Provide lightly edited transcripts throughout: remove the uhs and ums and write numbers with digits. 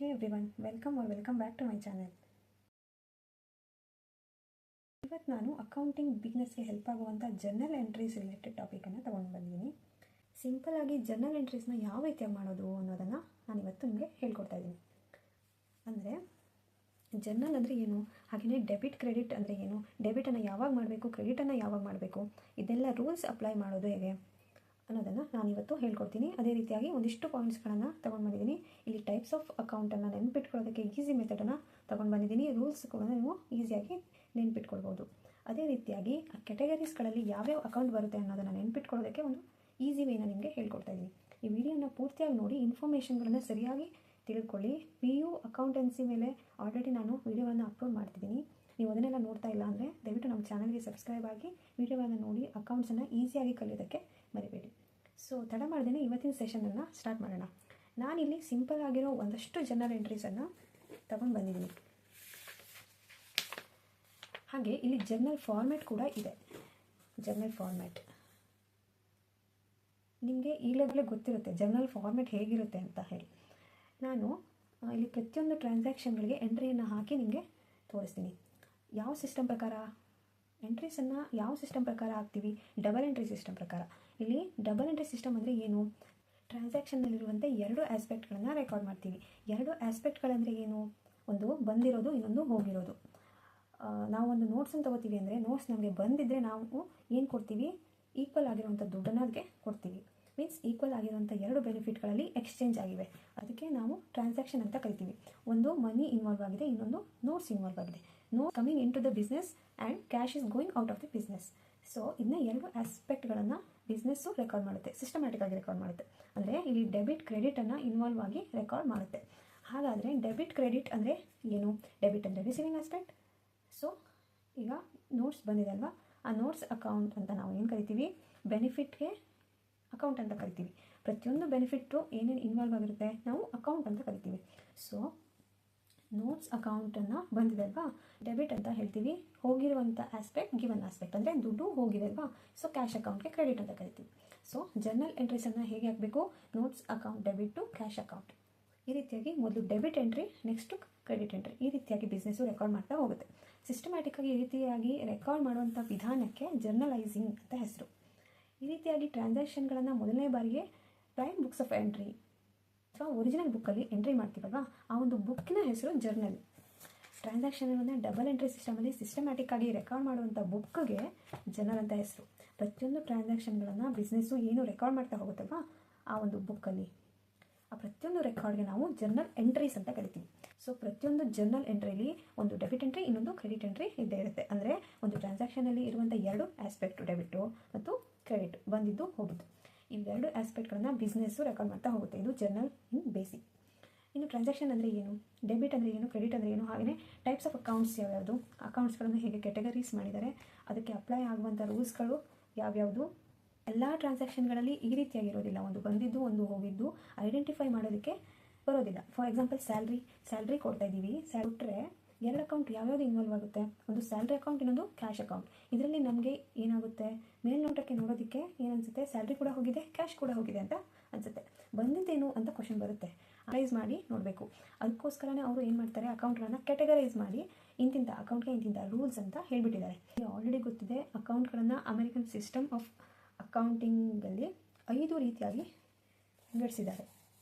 Hey everyone, welcome back to my channel. ಇವತ್ತು ನಾನು accounting ಬಿಸ್ನೆಸ್ಗೆ help ಆಗುವಂಥ ಜರ್ನಲ್ ಎಂಟ್ರೀಸ್ ರಿಲೇಟೆಡ್ ಟಾಪಿಕನ್ನು ತೊಗೊಂಡು ಬಂದಿದ್ದೀನಿ. ಸಿಂಪಲ್ ಆಗಿ ಜರ್ನಲ್ ಎಂಟ್ರೀಸ್ನ ಯಾವ ರೀತಿಯಾಗಿ ಮಾಡೋದು ಅನ್ನೋದನ್ನು ನಾನು ಇವತ್ತು ನಿಮಗೆ ಹೇಳ್ಕೊಡ್ತಾ ಇದ್ದೀನಿ. ಅಂದರೆ ಜರ್ನಲ್ ಅಂದರೆ ಏನು, ಹಾಗೆಯೇ ಡೆಬಿಟ್ ಕ್ರೆಡಿಟ್ ಅಂದರೆ ಏನು, ಡೆಬಿಟನ್ನು ಯಾವಾಗ ಮಾಡಬೇಕು, ಕ್ರೆಡಿಟನ್ನು ಯಾವಾಗ ಮಾಡಬೇಕು, ಇದೆಲ್ಲ ರೂಲ್ಸ್ ಅಪ್ಲೈ ಮಾಡೋದು ಹೇಗೆ ಅನ್ನೋದನ್ನು ನಾನಿವತ್ತು ಹೇಳ್ಕೊಡ್ತೀನಿ. ಅದೇ ರೀತಿಯಾಗಿ ಒಂದಿಷ್ಟು ಪಾಯಿಂಟ್ಸ್ಗಳನ್ನು ತೊಗೊಂಡು ಬಂದಿದ್ದೀನಿ. ಇಲ್ಲಿ ಟೈಪ್ಸ್ ಆಫ್ ಅಕೌಂಟನ್ನು ನೆನ್ಪಿಟ್ಕೊಳ್ಳೋದಕ್ಕೆ ಈಸಿ ಮೆಥಡನ್ನು ತೊಗೊಂಡು ಬಂದಿದ್ದೀನಿ. ರೂಲ್ಸ್ ಕೂಡ ನೀವು ಈಸಿಯಾಗಿ ನೆನ್ಪಿಟ್ಕೊಳ್ಬೋದು. ಅದೇ ರೀತಿಯಾಗಿ ಆ ಕೆಟಗರೀಸ್ಗಳಲ್ಲಿ ಯಾವ್ಯಾವ ಅಕೌಂಟ್ ಬರುತ್ತೆ ಅನ್ನೋದನ್ನು ನೆನ್ಪಿಟ್ಕೊಳ್ಳೋದಕ್ಕೆ ಒಂದು ಈಸಿ ವೇನ ನಿಮಗೆ ಹೇಳ್ಕೊಡ್ತಾ ಇದ್ದೀನಿ. ಈ ವಿಡಿಯೋನ ಪೂರ್ತಿಯಾಗಿ ನೋಡಿ ಇನ್ಫಾರ್ಮೇಷನ್ಗಳನ್ನು ಸರಿಯಾಗಿ ತಿಳ್ಕೊಳ್ಳಿ. PU ಅಕೌಂಟೆನ್ಸಿ ಮೇಲೆ ಆಲ್ರೆಡಿ ನಾನು ವಿಡಿಯೋಗಳನ್ನು ಅಪ್ಲೋಡ್ ಮಾಡ್ತಿದ್ದೀನಿ. ನೀವು ಅದನ್ನೆಲ್ಲ ನೋಡ್ತಾ ಇಲ್ಲ ಅಂದರೆ ದಯವಿಟ್ಟು ನಮ್ಮ ಚಾನಲ್ಗೆ ಸಬ್ಸ್ಕ್ರೈಬ್ ಆಗಿ ವಿಡಿಯೋಗಳನ್ನು ನೋಡಿ ಅಕೌಂಟ್ಸನ್ನು ಈಸಿಯಾಗಿ ಕಲಿಯೋದಕ್ಕೆ ಮರಿಬೇಡಿ. ಸೊ ತಡ ಮಾಡ್ದೇ ಇವತ್ತಿನ ಸೆಷನನ್ನು ಸ್ಟಾರ್ಟ್ ಮಾಡೋಣ. ನಾನಿಲ್ಲಿ ಸಿಂಪಲ್ ಆಗಿರೋ ಒಂದಷ್ಟು ಜರ್ನಲ್ ಎಂಟ್ರೀಸನ್ನು ತಗೊಂಡು ಬಂದಿದ್ದೀನಿ. ಹಾಗೆ ಇಲ್ಲಿ ಜರ್ನಲ್ ಫಾರ್ಮ್ಯಾಟ್ ಕೂಡ ಇದೆ. ಜರ್ನಲ್ ಫಾರ್ಮ್ಯಾಟ್ ನಿಮಗೆ ಈಗಲೇ ಗೊತ್ತಿರುತ್ತೆ ಜರ್ನಲ್ ಫಾರ್ಮ್ಯಾಟ್ ಹೇಗಿರುತ್ತೆ ಅಂತ ಹೇಳಿ. ನಾನು ಇಲ್ಲಿ ಪ್ರತಿಯೊಂದು ಟ್ರಾನ್ಸಾಕ್ಷನ್ಗಳಿಗೆ ಎಂಟ್ರಿಯನ್ನು ಹಾಕಿ ನಿಮಗೆ ತೋರಿಸ್ತೀನಿ. ಯಾವ ಸಿಸ್ಟಮ್ ಪ್ರಕಾರ ಎಂಟ್ರೀಸನ್ನು ಯಾವ ಸಿಸ್ಟಮ್ ಪ್ರಕಾರ ಹಾಕ್ತೀವಿ, ಡಬಲ್ ಎಂಟ್ರಿ ಸಿಸ್ಟಮ್ ಪ್ರಕಾರ. ಇಲ್ಲಿ ಡಬಲ್ ಎಂಟ್ರಿ ಸಿಸ್ಟಮ್ ಅಂದರೆ ಏನು, ಟ್ರಾನ್ಸಾಕ್ಷನ್ನಲ್ಲಿರುವಂಥ ಎರಡು ಆಸ್ಪೆಕ್ಟ್ಗಳನ್ನು ರೆಕಾರ್ಡ್ ಮಾಡ್ತೀವಿ. ಎರಡು ಆಸ್ಪೆಕ್ಟ್ಗಳಂದರೆ ಏನು, ಒಂದು ಬಂದಿರೋದು, ಇನ್ನೊಂದು ಹೋಗಿರೋದು. ನಾವೊಂದು ನೋಟ್ಸನ್ನು ತೊಗೋತೀವಿ ಅಂದರೆ ನೋಟ್ಸ್ ನಮಗೆ ಬಂದಿದ್ದರೆ ನಾವು ಏನು ಕೊಡ್ತೀವಿ, ಈಕ್ವಲ್ ಆಗಿರುವಂಥ ದುಡ್ಡನ್ನು ಅದಕ್ಕೆ ಕೊಡ್ತೀವಿ. ಮೀನ್ಸ್ ಈಕ್ವಲ್ ಆಗಿರುವಂಥ ಎರಡು ಬೆನಿಫಿಟ್ಗಳಲ್ಲಿ ಎಕ್ಸ್ಚೇಂಜ್ ಆಗಿವೆ. ಅದಕ್ಕೆ ನಾವು ಟ್ರಾನ್ಸಾಕ್ಷನ್ ಅಂತ ಕರಿತೀವಿ. ಒಂದು ಮನಿ ಇನ್ವಾಲ್ವ್ ಆಗಿದೆ, ಇನ್ನೊಂದು ನೋಟ್ಸ್ ಇನ್ವಾಲ್ವ್ ಆಗಿದೆ. Note coming in to the business and cash is going out of the business. So ಇದನ್ನ ಎರಡು ಆಸ್ಪೆಕ್ಟ್ಗಳನ್ನು ಬಿಸ್ನೆಸ್ಸು ರೆಕಾರ್ಡ್ ಮಾಡುತ್ತೆ, ಸಿಸ್ಟಮ್ಯಾಟಿಕ್ ಆಗಿ ರೆಕಾರ್ಡ್ ಮಾಡುತ್ತೆ. ಅಂದರೆ ಇಲ್ಲಿ ಡೆಬಿಟ್ ಕ್ರೆಡಿಟನ್ನು ಇನ್ವಾಲ್ವ್ ಆಗಿ ರೆಕಾರ್ಡ್ ಮಾಡುತ್ತೆ. ಹಾಗಾದರೆ ಡೆಬಿಟ್ ಕ್ರೆಡಿಟ್ ಅಂದರೆ ಏನು, ಡೆಬಿಟ್ ಅಂದರೆ ರಿಸೀವಿಂಗ್ ಆಸ್ಪೆಕ್ಟ್. ಸೊ ಈಗ ನೋಟ್ಸ್ ಬಂದಿದೆ ಅಲ್ವಾ, ಆ ನೋಟ್ಸ್ ಅಕೌಂಟ್ ಅಂತ ನಾವು ಏನು ಕರಿತೀವಿ, ಬೆನಿಫಿಟ್ಗೆ ಅಕೌಂಟ್ ಅಂತ ಕರಿತೀವಿ. ಪ್ರತಿಯೊಂದು ಬೆನಿಫಿಟ್ಟು ಏನೇನು ಇನ್ವಾಲ್ವ್ ಆಗಿರುತ್ತೆ ನಾವು ಅಕೌಂಟ್ ಅಂತ ಕರಿತೀವಿ. ಸೊ ನೋಟ್ಸ್ ಅಕೌಂಟನ್ನು ಬಂದಿದೆ ಅಲ್ವಾ, ಡೆಬಿಟ್ ಅಂತ ಹೇಳ್ತೀವಿ. ಹೋಗಿರುವಂಥ ಆಸ್ಪೆಕ್ಟ್ ಗಿವನ್ ಆಸ್ಪೆಕ್ಟ್ ಅಂದರೆ ದುಡ್ಡು ಹೋಗಿದೆ ಅಲ್ವಾ, ಸೊ ಕ್ಯಾಶ್ ಅಕೌಂಟ್ಗೆ ಕ್ರೆಡಿಟ್ ಅಂತ ಕರಿತೀವಿ. ಸೊ ಜರ್ನಲ್ ಎಂಟ್ರೀಸನ್ನು ಹೇಗೆ ಹಾಕಬೇಕು, notes account debit to cash account, ಈ ರೀತಿಯಾಗಿ ಮೊದಲು debit entry, next credit entry, ಈ ರೀತಿಯಾಗಿ ಬಿಸ್ನೆಸ್ಸು ರೆಕಾರ್ಡ್ ಮಾಡ್ತಾ ಹೋಗುತ್ತೆ. ಸಿಸ್ಟಮ್ಯಾಟಿಕ್ಕಾಗಿ ಈ ರೀತಿಯಾಗಿ ರೆಕಾರ್ಡ್ ಮಾಡುವಂಥ ವಿಧಾನಕ್ಕೆ ಜರ್ನಲೈಸಿಂಗ್ ಅಂತ ಹೆಸರು. ಈ ರೀತಿಯಾಗಿ ಟ್ರಾನ್ಸಾಕ್ಷನ್ಗಳನ್ನು ಮೊದಲನೇ ಬಾರಿಗೆ ಪ್ರೈಮ್ ಬುಕ್ಸ್ ಆಫ್ ಎಂಟ್ರಿ ಅಥವಾ ಒರಿಜಿನಲ್ ಬುಕ್ಕಲ್ಲಿ ಎಂಟ್ರಿ ಮಾಡ್ತೀವಲ್ವಾ, ಆ ಒಂದು ಬುಕ್ಕಿನ ಹೆಸರು ಜರ್ನಲ್. ಟ್ರಾನ್ಸಾಕ್ಷನನ್ನು ಡಬಲ್ ಎಂಟ್ರಿ ಸಿಸ್ಟಮಲ್ಲಿ ಸಿಸ್ಟಮ್ಯಾಟಿಕ್ ಆಗಿ ರೆಕಾರ್ಡ್ ಮಾಡುವಂಥ ಬುಕ್ಗೆ ಜರ್ನಲ್ ಅಂತ ಹೆಸರು. ಪ್ರತಿಯೊಂದು ಟ್ರಾನ್ಸಾಕ್ಷನ್ಗಳನ್ನು ಬಿಸ್ನೆಸ್ಸು ಏನು ರೆಕಾರ್ಡ್ ಮಾಡ್ತಾ ಹೋಗುತ್ತಲ್ವಾ ಆ ಒಂದು ಬುಕ್ಕಲ್ಲಿ, ಆ ಪ್ರತಿಯೊಂದು ರೆಕಾರ್ಡ್ಗೆ ನಾವು ಜರ್ನಲ್ ಎಂಟ್ರೀಸ್ ಅಂತ ಕರಿತೀವಿ. ಸೊ ಪ್ರತಿಯೊಂದು ಜರ್ನಲ್ ಎಂಟ್ರಿಲಿ ಒಂದು ಡೆಬಿಟ್ ಎಂಟ್ರಿ, ಇನ್ನೊಂದು ಕ್ರೆಡಿಟ್ ಎಂಟ್ರಿ ಇದ್ದೇ ಇರುತ್ತೆ. ಅಂದರೆ ಒಂದು ಟ್ರಾನ್ಸಾಕ್ಷನಲ್ಲಿ ಇರುವಂಥ ಎರಡು ಆಸ್ಪೆಕ್ಟು, ಡೆಬಿಟು ಮತ್ತು ಕ್ರೆಡಿಟ್, ಬಂದಿದ್ದು ಹೋಗಿದ್ದು, ಇವೆರಡು ಆಸ್ಪೆಕ್ಟ್ಗಳನ್ನು ಬಿಸ್ನೆಸ್ಸು ರೆಕಾರ್ಡ್ ಮಾಡ್ತಾ ಹೋಗುತ್ತೆ. ಇದು ಜರ್ನಲ್ ಇನ್ ಬೇಸಿಕ್. ಇನ್ನು ಟ್ರಾನ್ಸಾಕ್ಷನ್ ಅಂದರೆ ಏನು, ಡೆಬಿಟ್ ಅಂದರೆ ಏನು, ಕ್ರೆಡಿಟ್ ಅಂದರೆ ಏನು, ಹಾಗೆಯೇ ಟೈಪ್ಸ್ ಆಫ್ ಅಕೌಂಟ್ಸ್ ಯಾವ್ಯಾವುದು, ಅಕೌಂಟ್ಸ್ಗಳನ್ನು ಹೇಗೆ ಕೆಟಗರೀಸ್ ಮಾಡಿದ್ದಾರೆ, ಅದಕ್ಕೆ ಅಪ್ಲೈ ಆಗುವಂಥ ರೂಲ್ಸ್ಗಳು ಯಾವ್ಯಾವುದು. ಎಲ್ಲ ಟ್ರಾನ್ಸಾಕ್ಷನ್ಗಳಲ್ಲಿ ಈ ರೀತಿಯಾಗಿರೋದಿಲ್ಲ. ಒಂದು ಬಂದಿದ್ದು ಒಂದು ಹೋಗಿದ್ದು ಐಡೆಂಟಿಫೈ ಮಾಡೋದಕ್ಕೆ ಬರೋದಿಲ್ಲ. ಫಾರ್ ಎಕ್ಸಾಂಪಲ್ ಸ್ಯಾಲ್ರಿ ಕೊಡ್ತಾ ಇದ್ದೀವಿ, ಕೊಟ್ಟರೆ ಎರಡು ಅಕೌಂಟ್ ಯಾವ್ಯಾವುದು ಇನ್ವಾಲ್ವ್ ಆಗುತ್ತೆ, ಒಂದು ಸ್ಯಾಲ್ರಿ ಅಕೌಂಟ್, ಇನ್ನೊಂದು ಕ್ಯಾಶ್ ಅಕೌಂಟ್. ಇದರಲ್ಲಿ ನಮಗೆ ಏನಾಗುತ್ತೆ, ಮೇಲ್ನೋಟಕ್ಕೆ ನೋಡೋದಕ್ಕೆ ಏನನ್ಸುತ್ತೆ, ಸ್ಯಾಲ್ರಿ ಕೂಡ ಹೋಗಿದೆ, ಕ್ಯಾಶ್ ಕೂಡ ಹೋಗಿದೆ ಅಂತ ಅನಿಸುತ್ತೆ. ಬಂದಿದ್ದೇನು ಅಂತ ಕ್ವಶನ್ ಬರುತ್ತೆ. ಅನಲೈಸ್ ಮಾಡಿ ನೋಡಬೇಕು. ಅದಕ್ಕೋಸ್ಕರನೇ ಅವರು ಏನು ಮಾಡ್ತಾರೆ, ಅಕೌಂಟ್ಗಳನ್ನು ಕೆಟಗರೈಸ್ ಮಾಡಿ ಇಂತಿಂಥ ಅಕೌಂಟ್ಗೆ ಇಂತಿಂಥ ರೂಲ್ಸ್ ಅಂತ ಹೇಳಿಬಿಟ್ಟಿದ್ದಾರೆ. ಆಲ್ರೆಡಿ ಗೊತ್ತಿದೆ, ಅಕೌಂಟ್ಗಳನ್ನು ಅಮೆರಿಕನ್ ಸಿಸ್ಟಮ್ ಆಫ್ ಅಕೌಂಟಿಂಗಲ್ಲಿ 5 ರೀತಿಯಾಗಿ ವಿಂಗಡಿಸಿದ್ದಾರೆ.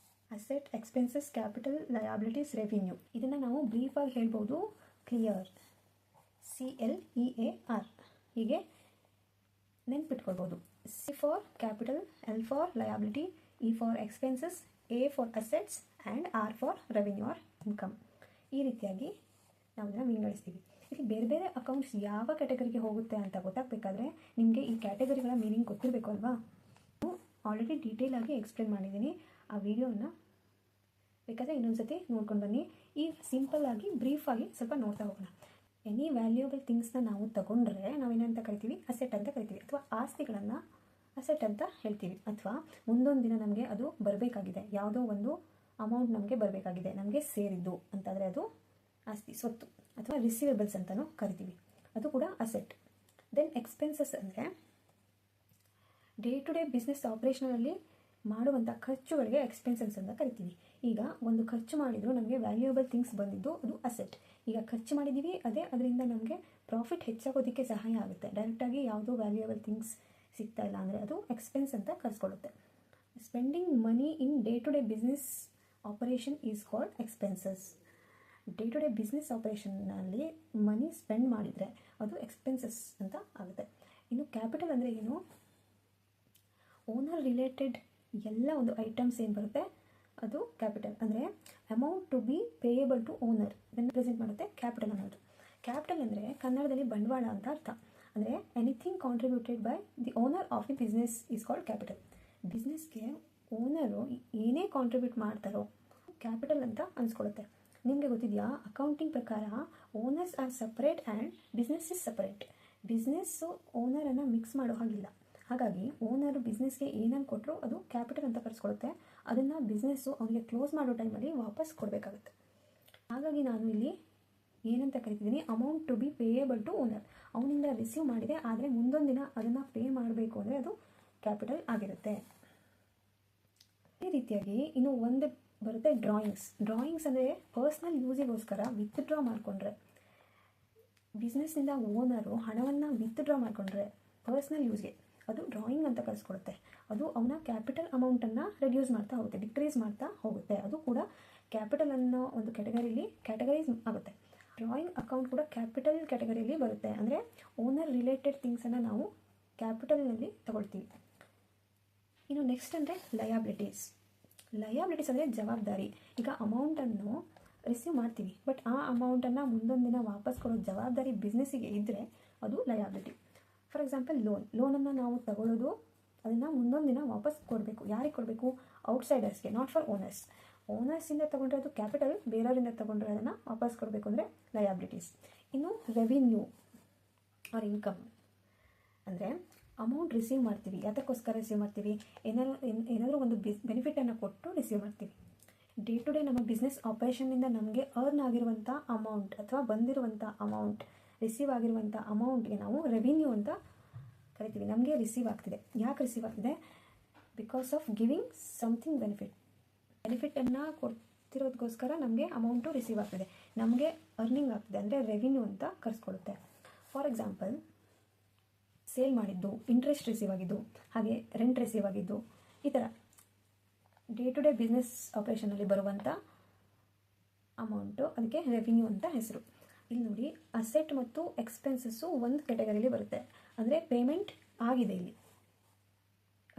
Asset, expenses, capital, liabilities, revenue. ಇದನ್ನು ನಾವು ಬ್ರೀಫಾಗಿ ಹೇಳ್ಬೋದು, ಕ್ಲಿಯರ್, CLEAR ಹೀಗೆ ನೆನ್ಪಿಟ್ಕೊಳ್ಬೋದು. C for capital, L for liability, E for expenses, A for assets and R for revenue or income. ಈ ರೀತಿಯಾಗಿ ನಾವು ಇದನ್ನು ವಿಂಗಡಿಸ್ತೀವಿ. ಇಲ್ಲಿ ಬೇರೆ ಬೇರೆ ಅಕೌಂಟ್ಸ್ ಯಾವ ಕ್ಯಾಟಗರಿಗೆ ಹೋಗುತ್ತೆ ಅಂತ ಗೊತ್ತಾಗಬೇಕಾದ್ರೆ ನಿಮಗೆ ಈ ಕ್ಯಾಟಗರಿಗಳ ಮೀನಿಂಗ್ ಗೊತ್ತಿರಬೇಕು ಅಲ್ವಾ. ಆಲ್ರೆಡಿ ಡೀಟೇಲಾಗಿ ಎಕ್ಸ್ಪ್ಲೇನ್ ಮಾಡಿದ್ದೀನಿ. ಆ ವಿಡಿಯೋನ ಬೇಕಾದರೆ ಇನ್ನೊಂದು ಸತಿ ನೋಡ್ಕೊಂಡು ಬನ್ನಿ. ಈಗ ಸಿಂಪಲ್ಲಾಗಿ ಬ್ರೀಫಾಗಿ ಸ್ವಲ್ಪ ನೋಡ್ತಾ ಹೋಗೋಣ. ಎನಿ ವ್ಯಾಲ್ಯೂಯಬಲ್ ಥಿಂಗ್ಸ್ನ ನಾವು ತಗೊಂಡ್ರೆ ನಾವೇನಂತ ಕರಿತೀವಿ, ಅಸೆಟ್ ಅಂತ ಕರಿತೀವಿ, ಅಥವಾ ಆಸ್ತಿಗಳನ್ನು ಅಸೆಟ್ ಅಂತ ಹೇಳ್ತೀವಿ. ಅಥವಾ ಮುಂದೊಂದು ದಿನ ನಮಗೆ ಅದು ಬರಬೇಕಾಗಿದೆ, ಯಾವುದೋ ಒಂದು ಅಮೌಂಟ್ ನಮಗೆ ಬರಬೇಕಾಗಿದೆ, ನಮಗೆ ಸೇರಿದ್ದು ಅಂತಾದರೆ ಅದು ಆಸ್ತಿ, ಸ್ವತ್ತು, ಅಥವಾ ರಿಸೀವೇಬಲ್ಸ್ ಅಂತಲೂ ಕರಿತೀವಿ, ಅದು ಕೂಡ ಅಸೆಟ್. ದೆನ್ ಎಕ್ಸ್ಪೆನ್ಸಸ್ ಅಂದರೆ ಡೇ ಟು ಡೇ ಬಿಸ್ನೆಸ್ ಆಪ್ರೇಷನಲ್ಲಿ ಮಾಡುವಂಥ ಖರ್ಚುಗಳಿಗೆ ಎಕ್ಸ್ಪೆನ್ಸಸ್ ಅಂತ ಕರಿತೀವಿ. ಈಗ ಒಂದು ಖರ್ಚು ಮಾಡಿದರೂ ನಮಗೆ ವ್ಯಾಲ್ಯೂಯಬಲ್ ಥಿಂಗ್ಸ್ ಬಂದಿದ್ದು ಅದು ಅಸೆಟ್. ಈಗ ಖರ್ಚು ಮಾಡಿದ್ದೀವಿ, ಅದರಿಂದ ನಮಗೆ ಪ್ರಾಫಿಟ್ ಹೆಚ್ಚಾಗೋದಕ್ಕೆ ಸಹಾಯ ಆಗುತ್ತೆ. ಡೈರೆಕ್ಟಾಗಿ ಯಾವುದೋ ವ್ಯಾಲ್ಯೂಯಬಲ್ ಥಿಂಗ್ಸ್ ಸಿಗ್ತಾ ಇಲ್ಲ ಅಂದರೆ ಅದು ಎಕ್ಸ್ಪೆನ್ಸ್ ಅಂತ ಕರೆಸ್ಕೊಳ್ಳುತ್ತೆ. Spending money in day to day business operation is called expenses. Day to day business ಆಪರೇಷನ್ನಲ್ಲಿ ಮನಿ ಸ್ಪೆಂಡ್ ಮಾಡಿದರೆ ಅದು ಎಕ್ಸ್ಪೆನ್ಸಸ್ ಅಂತ ಆಗುತ್ತೆ. ಇನ್ನು ಕ್ಯಾಪಿಟಲ್ ಅಂದರೆ ಏನು? ಓನರ್ ರಿಲೇಟೆಡ್ ಎಲ್ಲ ಒಂದು ಐಟಮ್ಸ್ ಏನು ಬರುತ್ತೆ ಅದು ಕ್ಯಾಪಿಟಲ್. ಅಂದರೆ amount to be payable to owner ಇದನ್ನು ಪ್ರೆಸೆಂಟ್ ಮಾಡುತ್ತೆ ಕ್ಯಾಪಿಟಲ್ ಅನ್ನೋದು. ಕ್ಯಾಪಿಟಲ್ ಅಂದರೆ ಕನ್ನಡದಲ್ಲಿ ಬಂಡವಾಳ ಅಂತ ಅರ್ಥ. ಅಂದರೆ anything contributed by the owner of the business is called capital. ಬಿಸ್ನೆಸ್ಗೆ ಓನರು ಏನೇ ಕಾಂಟ್ರಿಬ್ಯೂಟ್ ಮಾಡ್ತಾರೋ ಕ್ಯಾಪಿಟಲ್ ಅಂತ ಅನ್ಸ್ಕೊಳ್ಳುತ್ತೆ. ನಿಮಗೆ ಗೊತ್ತಿದೆಯಾ, ಅಕೌಂಟಿಂಗ್ ಪ್ರಕಾರ owners are separate and business is separate. Business ಓನರನ್ನು ಮಿಕ್ಸ್ ಮಾಡೋ ಹಾಗಿಲ್ಲ. ಹಾಗಾಗಿ ಓನರು ಬಿಸ್ನೆಸ್ಗೆ ಏನನ್ನು ಕೊಟ್ಟರು ಅದು ಕ್ಯಾಪಿಟಲ್ ಅಂತ ಕರೆಸ್ಕೊಳ್ಳುತ್ತೆ. ಅದನ್ನು ಬಿಸ್ನೆಸ್ಸು ಅವನಿಗೆ ಕ್ಲೋಸ್ ಮಾಡೋ ಟೈಮಲ್ಲಿ ವಾಪಸ್ ಕೊಡಬೇಕಾಗುತ್ತೆ. ಹಾಗಾಗಿ ನಾನು ಇಲ್ಲಿ ಏನಂತ ಕರಿತಿದ್ದೀನಿ, amount to be payable to owner. ಅವನಿಂದ ರಿಸೀವ್ ಮಾಡಿದೆ, ಆದರೆ ಮುಂದೊಂದು ದಿನ ಅದನ್ನು ಪೇ ಮಾಡಬೇಕು ಅಂದರೆ ಅದು ಕ್ಯಾಪಿಟಲ್ ಆಗಿರುತ್ತೆ. ಈ ರೀತಿಯಾಗಿ ಇನ್ನು ಒಂದು ಬರುತ್ತೆ ಡ್ರಾಯಿಂಗ್ಸ್ ಅಂದರೆ ಪರ್ಸ್ನಲ್ ಯೂಸಿಗೋಸ್ಕರ ವಿತ್ಡ್ರಾ ಮಾಡಿಕೊಂಡ್ರೆ, ಬಿಸ್ನೆಸ್ನಿಂದ ಓನರು ಹಣವನ್ನು ವಿತ್ಡ್ರಾ ಮಾಡಿಕೊಂಡ್ರೆ ಪರ್ಸ್ನಲ್ ಯೂಸ್ಗೆ ಅದು ಡ್ರಾಯಿಂಗ್ ಅಂತ ಕರೆಸ್ಕೊಳುತ್ತೆ. ಅದು ಅವನ ಕ್ಯಾಪಿಟಲ್ ಅಮೌಂಟನ್ನು ರೆಡ್ಯೂಸ್ ಮಾಡ್ತಾ ಹೋಗುತ್ತೆ, ಡಿಕ್ರೀಸ್ ಮಾಡ್ತಾ ಹೋಗುತ್ತೆ. ಅದು ಕೂಡ ಕ್ಯಾಪಿಟಲ್ ಅನ್ನೋ ಒಂದು ಕ್ಯಾಟಗರೈಸ್ ಆಗುತ್ತೆ. ಡ್ರಾಯಿಂಗ್ ಅಕೌಂಟ್ ಕೂಡ ಕ್ಯಾಪಿಟಲ್ ಕ್ಯಾಟಗರಿಯಲ್ಲಿ ಬರುತ್ತೆ. ಅಂದರೆ ಓನರ್ ರಿಲೇಟೆಡ್ ಥಿಂಗ್ಸನ್ನು ನಾವು ಕ್ಯಾಪಿಟಲ್ನಲ್ಲಿ ತಗೊಳ್ತೀವಿ. ಇನ್ನು ನೆಕ್ಸ್ಟ್ ಅಂದರೆ ಲಯಾಬಿಲಿಟೀಸ್ ಅಂದರೆ ಜವಾಬ್ದಾರಿ. ಈಗ ಅಮೌಂಟನ್ನು ರಿಸೀವ್ ಮಾಡ್ತೀವಿ, ಬಟ್ ಆ ಅಮೌಂಟನ್ನು ಮುಂದೊಂದು ದಿನ ವಾಪಸ್ ಕೊಡೋ ಜವಾಬ್ದಾರಿ ಬಿಸ್ನೆಸ್ಸಿಗೆ ಇದ್ದರೆ ಅದು ಲಯಾಬಿಲಿಟಿ. ಫಾರ್ ಎಕ್ಸಾಂಪಲ್ ಲೋನನ್ನು ನಾವು ತಗೊಳ್ಳೋದು, ಅದನ್ನು ಮುಂದೊಂದು ದಿನ ವಾಪಸ್ ಕೊಡಬೇಕು. ಯಾರಿಗೆ ಕೊಡಬೇಕು? ಔಟ್ಸೈಡರ್ಸ್ಗೆ, ನಾಟ್ ಫಾರ್ ಓನರ್ಸ್. ಓನರ್ಸಿಂದ ತೊಗೊಂಡ್ರೆ ಅದು ಕ್ಯಾಪಿಟಲ್, ಬೇರೆಯವರಿಂದ ತೊಗೊಂಡ್ರೆ ಅದನ್ನು ವಾಪಸ್ ಕೊಡಬೇಕು ಅಂದರೆ ಲಯಾಬಿಲಿಟೀಸ್. ಇನ್ನು ರೆವಿನ್ಯೂ ಆರ್ ಇನ್ಕಮ್ ಅಂದರೆ ಅಮೌಂಟ್ ರಿಸೀವ್ ಮಾಡ್ತೀವಿ. ಯಾತಕ್ಕೋಸ್ಕರ ರಿಸೀವ್ ಮಾಡ್ತೀವಿ? ಏನಾದರೂ ಒಂದು ಬೆನಿಫಿಟನ್ನು ಕೊಟ್ಟು ರಿಸೀವ್ ಮಾಡ್ತೀವಿ. ಡೇ ಟು ಡೇ ನಮ್ಮ ಬಿಸ್ನೆಸ್ ಆಪರೇಷನ್ನಿಂದ ನಮಗೆ ಅರ್ನ್ ಆಗಿರುವಂಥ ಅಮೌಂಟ್ ಅಥವಾ ಬಂದಿರುವಂಥ ಅಮೌಂಟ್, ರಿಸೀವ್ ಆಗಿರುವಂಥ ಅಮೌಂಟ್ಗೆ ನಾವು ರೆವಿನ್ಯೂ ಅಂತ ಕರಿತೀವಿ. ನಮಗೆ ರಿಸೀವ್ ಆಗ್ತಿದೆ. ಯಾಕೆ ರಿಸೀವ್ ಆಗ್ತಿದೆ? ಬಿಕಾಸ್ ಆಫ್ ಗಿವಿಂಗ್ ಸಮಥಿಂಗ್ ಬೆನಿಫಿಟನ್ನು ಕೊಡ್ತಿರೋದಕ್ಕೋಸ್ಕರ ನಮಗೆ ಅಮೌಂಟು ರಿಸೀವ್ ಆಗ್ತಿದೆ, ನಮಗೆ ಅರ್ನಿಂಗ್ ಆಗ್ತಿದೆ. ಅಂದರೆ ರೆವಿನ್ಯೂ ಅಂತ ಕರೆಸ್ಕೊಳ್ಳುತ್ತೆ. ಫಾರ್ ಎಕ್ಸಾಂಪಲ್, ಸೇಲ್ ಮಾಡಿದ್ದು, ಇಂಟ್ರೆಸ್ಟ್ ರಿಸೀವ್ ಆಗಿದ್ದು, ಹಾಗೆ ರೆಂಟ್ ರಿಸೀವ್ ಆಗಿದ್ದು, ಈ ಥರ ಡೇ ಟು ಡೇ ಬಿಸ್ನೆಸ್ ಆಪರೇಷನಲ್ಲಿ ಬರುವಂಥ ಅಮೌಂಟು, ಅದಕ್ಕೆ ರೆವಿನ್ಯೂ ಅಂತ ಹೆಸರು. ಇಲ್ಲಿ ನೋಡಿ, ಅಸೆಟ್ ಮತ್ತು ಎಕ್ಸ್ಪೆನ್ಸಸ್ಸು ಒಂದು ಕ್ಯಾಟಗರಿಲಿ ಬರುತ್ತೆ. ಅಂದರೆ ಪೇಮೆಂಟ್ ಆಗಿದೆ ಇಲ್ಲಿ.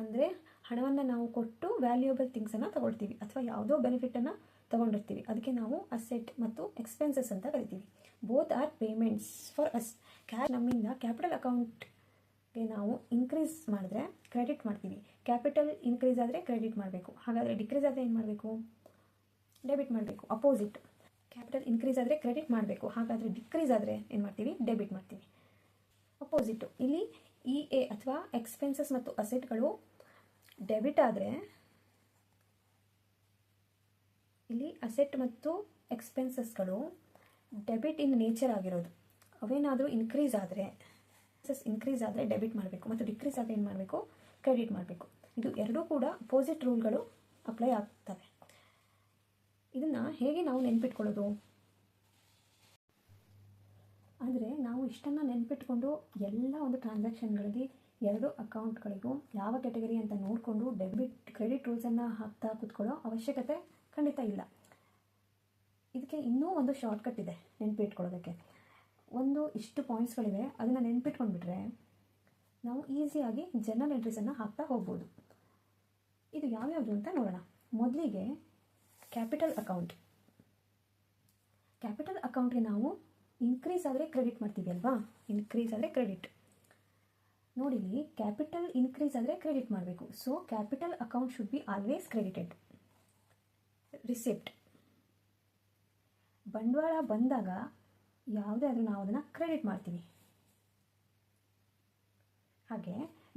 ಅಂದರೆ ಹಣವನ್ನು ನಾವು ಕೊಟ್ಟು ವ್ಯಾಲ್ಯೂಯಬಲ್ ಥಿಂಗ್ಸನ್ನು ತಗೊಳ್ತೀವಿ ಅಥವಾ ಯಾವುದೋ ಬೆನಿಫಿಟನ್ನು ತೊಗೊಂಡಿರ್ತೀವಿ. ಅದಕ್ಕೆ ನಾವು ಅಸೆಟ್ ಮತ್ತು ಎಕ್ಸ್ಪೆನ್ಸಸ್ ಅಂತ ಕರಿತೀವಿ. Both are payments for us. ನಮ್ಮಿಂದ ಕ್ಯಾಪಿಟಲ್ ಅಕೌಂಟ್ಗೆ ನಾವು ಇನ್ಕ್ರೀಸ್ ಮಾಡಿದ್ರೆ ಕ್ರೆಡಿಟ್ ಮಾಡ್ತೀವಿ. ಕ್ಯಾಪಿಟಲ್ ಇನ್ಕ್ರೀಸ್ ಆದರೆ ಕ್ರೆಡಿಟ್ ಮಾಡಬೇಕು. ಹಾಗಾದರೆ ಡಿಕ್ರೀಸ್ ಆದರೆ ಏನು ಮಾಡಬೇಕು? ಡೆಬಿಟ್ ಮಾಡಬೇಕು. ಅಪೋಸಿಟ್, ಕ್ಯಾಪಿಟಲ್ ಇನ್ಕ್ರೀಸ್ ಆದರೆ ಕ್ರೆಡಿಟ್ ಮಾಡಬೇಕು, ಹಾಗಾದರೆ ಡಿಕ್ರೀಸ್ ಆದರೆ ಏನು ಮಾಡ್ತೀವಿ? ಡೆಬಿಟ್ ಮಾಡ್ತೀವಿ. ಅಪೋಸಿಟು, ಇಲ್ಲಿ ಇ.ಎ. ಅಥವಾ ಎಕ್ಸ್ಪೆನ್ಸಸ್ ಮತ್ತು ಅಸೆಟ್ಗಳು ಡೆಬಿಟ್ ಆದರೆ, ಇಲ್ಲಿ ಅಸೆಟ್ ಮತ್ತು ಎಕ್ಸ್ಪೆನ್ಸಸ್ಗಳು ಡೆಬಿಟ್ ಇನ್ ನೇಚರ್ ಆಗಿರೋದು. ಅವೇನಾದರೂ ಇನ್ಕ್ರೀಸ್ ಆದರೆ ಡೆಬಿಟ್ ಮಾಡಬೇಕು ಮತ್ತು ಡಿಕ್ರೀಸ್ ಆದರೆ ಏನು ಮಾಡಬೇಕು? ಕ್ರೆಡಿಟ್ ಮಾಡಬೇಕು. ಇದು ಎರಡೂ ಕೂಡ ಅಪೋಸಿಟ್ ರೂಲ್ಗಳು ಅಪ್ಲೈ ಆಗ್ತವೆ. ಇದನ್ನು ಹೇಗೆ ನಾವು ನೆನ್ಪಿಟ್ಕೊಳ್ಳೋದು ಅಂದರೆ, ನಾವು ಇಷ್ಟನ್ನು ನೆನ್ಪಿಟ್ಕೊಂಡು ಎಲ್ಲ ಒಂದು ಟ್ರಾನ್ಸಾಕ್ಷನ್ಗಳಿಗೆ ಎರಡು ಅಕೌಂಟ್ಗಳಿಗೂ ಯಾವ ಕ್ಯಾಟಗರಿ ಅಂತ ನೋಡಿಕೊಂಡು ಡೆಬಿಟ್ ಕ್ರೆಡಿಟ್ ರೂಲ್ಸನ್ನು ಹಾಕ್ತಾ ಕೂತ್ಕೊಳ್ಳೋ ಅವಶ್ಯಕತೆ ಖಂಡಿತ ಇಲ್ಲ. ಇದಕ್ಕೆ ಇನ್ನೂ ಒಂದು ಶಾರ್ಟ್ಕಟ್ ಇದೆ ನೆನ್ಪಿಟ್ಕೊಳ್ಳೋದಕ್ಕೆ. ಇಷ್ಟು ಪಾಯಿಂಟ್ಸ್ಗಳಿವೆ, ಅದನ್ನು ನೆನ್ಪಿಟ್ಕೊಂಡ್ಬಿಟ್ರೆ ನಾವು ಈಸಿಯಾಗಿ ಜರ್ನಲ್ ಎಂಟ್ರೀಸನ್ನು ಹಾಕ್ತಾ ಹೋಗ್ಬೋದು. ಇದು ಯಾವ್ಯಾವುದು ಅಂತ ನೋಡೋಣ. ಮೊದಲಿಗೆ ಕ್ಯಾಪಿಟಲ್ ಅಕೌಂಟ್ಗೆ ನಾವು ಇನ್ಕ್ರೀಸ್ ಆದರೆ ಕ್ರೆಡಿಟ್ ಮಾಡ್ತೀವಿ ಅಲ್ವಾ? ಇನ್ಕ್ರೀಸ್ ಆದರೆ ಕ್ರೆಡಿಟ್. ನೋಡಿ, ಕ್ಯಾಪಿಟಲ್ ಇನ್ಕ್ರೀಸ್ ಆದರೆ ಕ್ರೆಡಿಟ್ ಮಾಡಬೇಕು. So capital account should be always credited. Receipt, ಬಂಡವಾಳ ಬಂದಾಗ ಯಾವುದೇ ಆದರೂ ನಾವು ಅದನ್ನು ಕ್ರೆಡಿಟ್ ಮಾಡ್ತೀವಿ. ಹಾಗೆ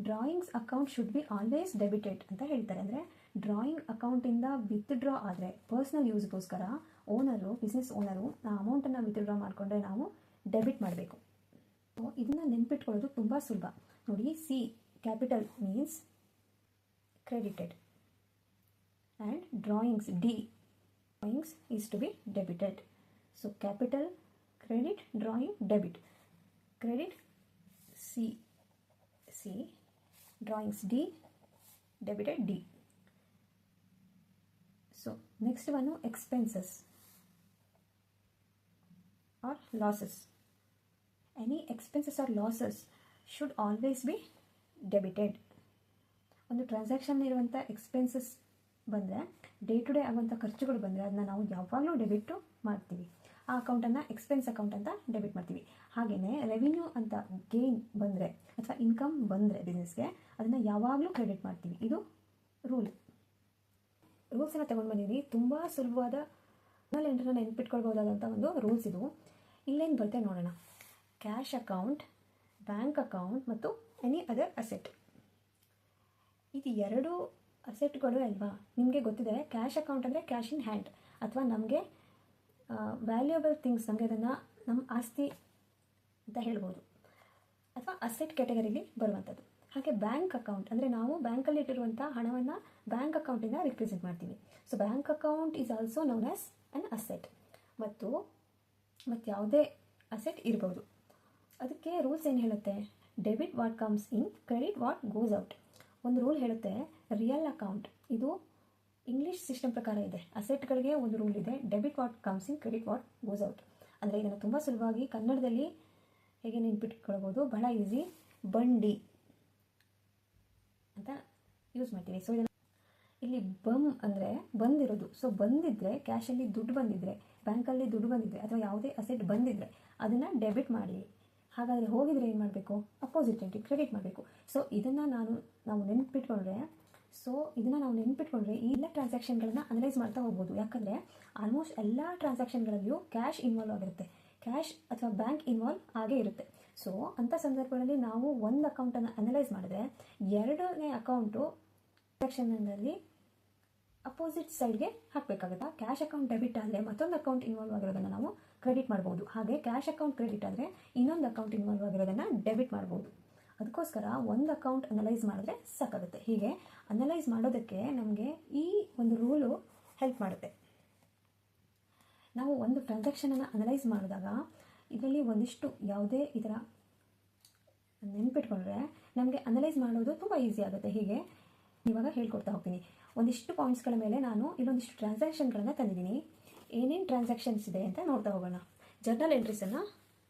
drawings account should be always debited ಅಂತ ಹೇಳ್ತಾರೆ. ಅಂದರೆ ಡ್ರಾಯಿಂಗ್ ಅಕೌಂಟಿಂದ ವಿತ್ಡ್ರಾ ಆದರೆ ಪರ್ಸ್ನಲ್ ಯೂಸ್ಗೋಸ್ಕರ ಬಿಸ್ನೆಸ್ ಓನರು ಆ ಅಮೌಂಟನ್ನು ವಿತ್ಡ್ರಾ ಮಾಡಿಕೊಂಡ್ರೆ ನಾವು ಡೆಬಿಟ್ ಮಾಡಬೇಕು. ಇದನ್ನು ನೆನ್ಪಿಟ್ಕೊಳ್ಳೋದು ತುಂಬ ಸುಲಭ. ನೋಡಿ, C capital means credited, and drawings D. Drawings is to be debited. So capital credit, drawing debit. Credit C, drawings D, debited D. So next one, expenses or losses. Any expenses or losses should always be debited. ಒಂದು transaction ಇರುವಂಥ expenses ಬಂದರೆ, day to day ಆಗುವಂಥ ಖರ್ಚುಗಳು ಬಂದರೆ ಅದನ್ನ ನಾವು ಯಾವಾಗಲೂ ಡೆಬಿಟ್ಟು ಮಾಡ್ತೀವಿ. ಆ ಅಕೌಂಟನ್ನು ಎಕ್ಸ್ಪೆನ್ಸ್ ಅಕೌಂಟ್ ಅಂತ ಡೆಬಿಟ್ ಮಾಡ್ತೀವಿ. ಹಾಗೆಯೇ ರೆವಿನ್ಯೂ ಅಂತ ಗೇನ್ ಬಂದರೆ ಅಥವಾ ಇನ್ಕಮ್ ಬಂದರೆ ಬಿಸ್ನೆಸ್ಗೆ ಅದನ್ನು ಯಾವಾಗಲೂ ಕ್ರೆಡಿಟ್ ಮಾಡ್ತೀವಿ. ಇದು ರೂಲ್ಸನ್ನು ತೊಗೊಂಡು ಬಂದಿದ್ದೀನಿ. ತುಂಬ ಸುಲಭವಾದ ಎಂಟ್ರನ್ನ ನೆನ್ಪಿಟ್ಕೊಳ್ಬೋದಾದಂಥ ಒಂದು ರೂಲ್ಸ್ ಇದು. ಇಲ್ಲೇನು ಬರುತ್ತೆ ನೋಡೋಣ. ಕ್ಯಾಶ್ ಅಕೌಂಟ್, ಬ್ಯಾಂಕ್ ಅಕೌಂಟ್ ಮತ್ತು ಎನಿ ಅದರ್ ಅಸೆಟ್. ಇದು ಎರಡು ಅಸೆಟ್ಗಳು ಅಲ್ವಾ? ನಿಮಗೆ ಗೊತ್ತಿದೆ, ಕ್ಯಾಶ್ ಅಕೌಂಟ್ ಅಂದರೆ ಕ್ಯಾಶ್ ಇನ್ ಹ್ಯಾಂಡ್ ಅಥವಾ ನಮಗೆ ವ್ಯಾಲ್ಯೂಯಬಲ್ ಥಿಂಗ್ಸ್, ನಮಗೆ ಅದನ್ನು ನಮ್ಮ ಆಸ್ತಿ ಅಂತ ಹೇಳ್ಬೋದು ಅಥವಾ ಅಸೆಟ್ ಕ್ಯಾಟಗರಿಲಿ ಬರುವಂಥದ್ದು. ಹಾಗೆ ಬ್ಯಾಂಕ್ ಅಕೌಂಟ್ ಅಂದರೆ ನಾವು ಬ್ಯಾಂಕಲ್ಲಿ ಇಟ್ಟಿರುವಂಥ ಹಣವನ್ನು ಬ್ಯಾಂಕ್ ಅಕೌಂಟಿಂದ ರಿಪ್ರೆಸೆಂಟ್ ಮಾಡ್ತೀವಿ. So bank account is also known as an asset. ಮತ್ತು ಯಾವುದೇ ಅಸೆಟ್ ಇರ್ಬೋದು. ಅದಕ್ಕೆ ರೂಲ್ಸ್ ಏನು ಹೇಳುತ್ತೆ? Debit what comes in, credit what goes out. ಒಂದು ರೂಲ್ ಹೇಳುತ್ತೆ, ರಿಯಲ್ ಅಕೌಂಟ್, ಇದು ಇಂಗ್ಲೀಷ್ ಸಿಸ್ಟಮ್ ಪ್ರಕಾರ ಇದೆ. ಅಸೆಟ್ಗಳಿಗೆ ಒಂದು ರೂಲ್ ಇದೆ, debit what comes in, credit what goes out. ಅಂದರೆ ಇದನ್ನು ತುಂಬ ಸುಲಭವಾಗಿ ಕನ್ನಡದಲ್ಲಿ ಹೇಗೆ ನೆನ್ಪಿಟ್ಕೊಳ್ಬೋದು, ಬಹಳ ಈಸಿ. ಬಂಡಿ ಅಂತ ಯೂಸ್ ಮಾಡ್ತೀವಿ. ಸೊ ಇದನ್ನು ಇಲ್ಲಿ ಬಮ್ ಅಂದರೆ ಬಂದಿರೋದು. ಸೊ ಬಂದಿದ್ದರೆ, ಕ್ಯಾಶಲ್ಲಿ ದುಡ್ಡು ಬಂದಿದ್ದರೆ, ಬ್ಯಾಂಕಲ್ಲಿ ದುಡ್ಡು ಬಂದಿದ್ದರೆ ಅಥವಾ ಯಾವುದೇ ಅಸೆಟ್ ಬಂದಿದ್ದರೆ ಅದನ್ನು ಡೆಬಿಟ್ ಮಾಡಿ. ಹಾಗಾದರೆ ಹೋಗಿದರೆ ಏನು ಮಾಡಬೇಕು? ಅಪೋಸಿಟ್ ಎಂಟ್ರಿ ಕ್ರೆಡಿಟ್ ಮಾಡಬೇಕು. ಸೊ ಇದನ್ನು ನಾವು ನೆನ್ಪಿಟ್ಕೊಂಡ್ರೆ ಈ ಎಲ್ಲ ಟ್ರಾನ್ಸಾಕ್ಷನ್ಗಳನ್ನ ಅನಲೈಸ್ ಮಾಡ್ತಾ ಹೋಗ್ಬೋದು. ಯಾಕಂದರೆ ಆಲ್ಮೋಸ್ಟ್ ಎಲ್ಲ ಟ್ರಾನ್ಸಾಕ್ಷನ್ಗಳಲ್ಲಿಯೂ ಕ್ಯಾಶ್ ಇನ್ವಾಲ್ವ್ ಆಗಿರುತ್ತೆ, ಕ್ಯಾಶ್ ಅಥವಾ ಬ್ಯಾಂಕ್ ಇನ್ವಾಲ್ವ್ ಆಗೇ ಇರುತ್ತೆ. ಸೊ ಅಂಥ ಸಂದರ್ಭಗಳಲ್ಲಿ ನಾವು ಒಂದು ಅಕೌಂಟನ್ನು ಅನಲೈಸ್ ಮಾಡಿದ್ರೆ ಎರಡನೇ ಅಕೌಂಟು ಟ್ರಾನ್ಸಾಕ್ಷನ್ನಲ್ಲಿ ಅಪೋಸಿಟ್ ಸೈಡ್ಗೆ ಹಾಕಬೇಕಾಗುತ್ತೆ. ಕ್ಯಾಶ್ ಅಕೌಂಟ್ ಡೆಬಿಟ್ ಆದರೆ ಮತ್ತೊಂದು ಅಕೌಂಟ್ ಇನ್ವಾಲ್ವ್ ಆಗಿರೋದನ್ನು ನಾವು ಕ್ರೆಡಿಟ್ ಮಾಡ್ಬೋದು. ಹಾಗೆ ಕ್ಯಾಶ್ ಅಕೌಂಟ್ ಕ್ರೆಡಿಟ್ ಆದರೆ ಇನ್ನೊಂದು ಅಕೌಂಟ್ ಇನ್ವಾಲ್ವ್ ಆಗಿರೋದನ್ನು ಡೆಬಿಟ್ ಮಾಡ್ಬೋದು. ಅದಕ್ಕೋಸ್ಕರ ಒಂದು ಅಕೌಂಟ್ ಅನಲೈಸ್ ಮಾಡಿದ್ರೆ ಸಾಕಾಗುತ್ತೆ. ಹೀಗೆ ಅನಲೈಸ್ ಮಾಡೋದಕ್ಕೆ ನಮಗೆ ಈ ಒಂದು ರೂಲು ಹೆಲ್ಪ್ ಮಾಡುತ್ತೆ. ನಾವು ಒಂದು ಟ್ರಾನ್ಸಾಕ್ಷನನ್ನು ಅನಲೈಸ್ ಮಾಡಿದಾಗ ಇದರಲ್ಲಿ ಒಂದಿಷ್ಟು ಯಾವುದೇ ಈ ಥರ ನೆನ್ಪಿಟ್ಕೊಂಡ್ರೆ ನಮಗೆ ಅನಲೈಸ್ ಮಾಡೋದು ತುಂಬ ಈಸಿ ಆಗುತ್ತೆ. ಹೀಗೆ ಇವಾಗ ಹೇಳ್ಕೊಡ್ತಾ ಹೋಗ್ತೀನಿ. ಒಂದಿಷ್ಟು ಪಾಯಿಂಟ್ಸ್ಗಳ ಮೇಲೆ ನಾನು ಇಲ್ಲೊಂದಿಷ್ಟು ಟ್ರಾನ್ಸಾಕ್ಷನ್ಗಳನ್ನು ತಂದಿದ್ದೀನಿ. ಏನೇನು ಟ್ರಾನ್ಸಾಕ್ಷನ್ಸ್ ಇದೆ ಅಂತ ನೋಡ್ತಾ ಹೋಗೋಣ. ಜರ್ನಲ್ ಎಂಟ್ರೀಸನ್ನು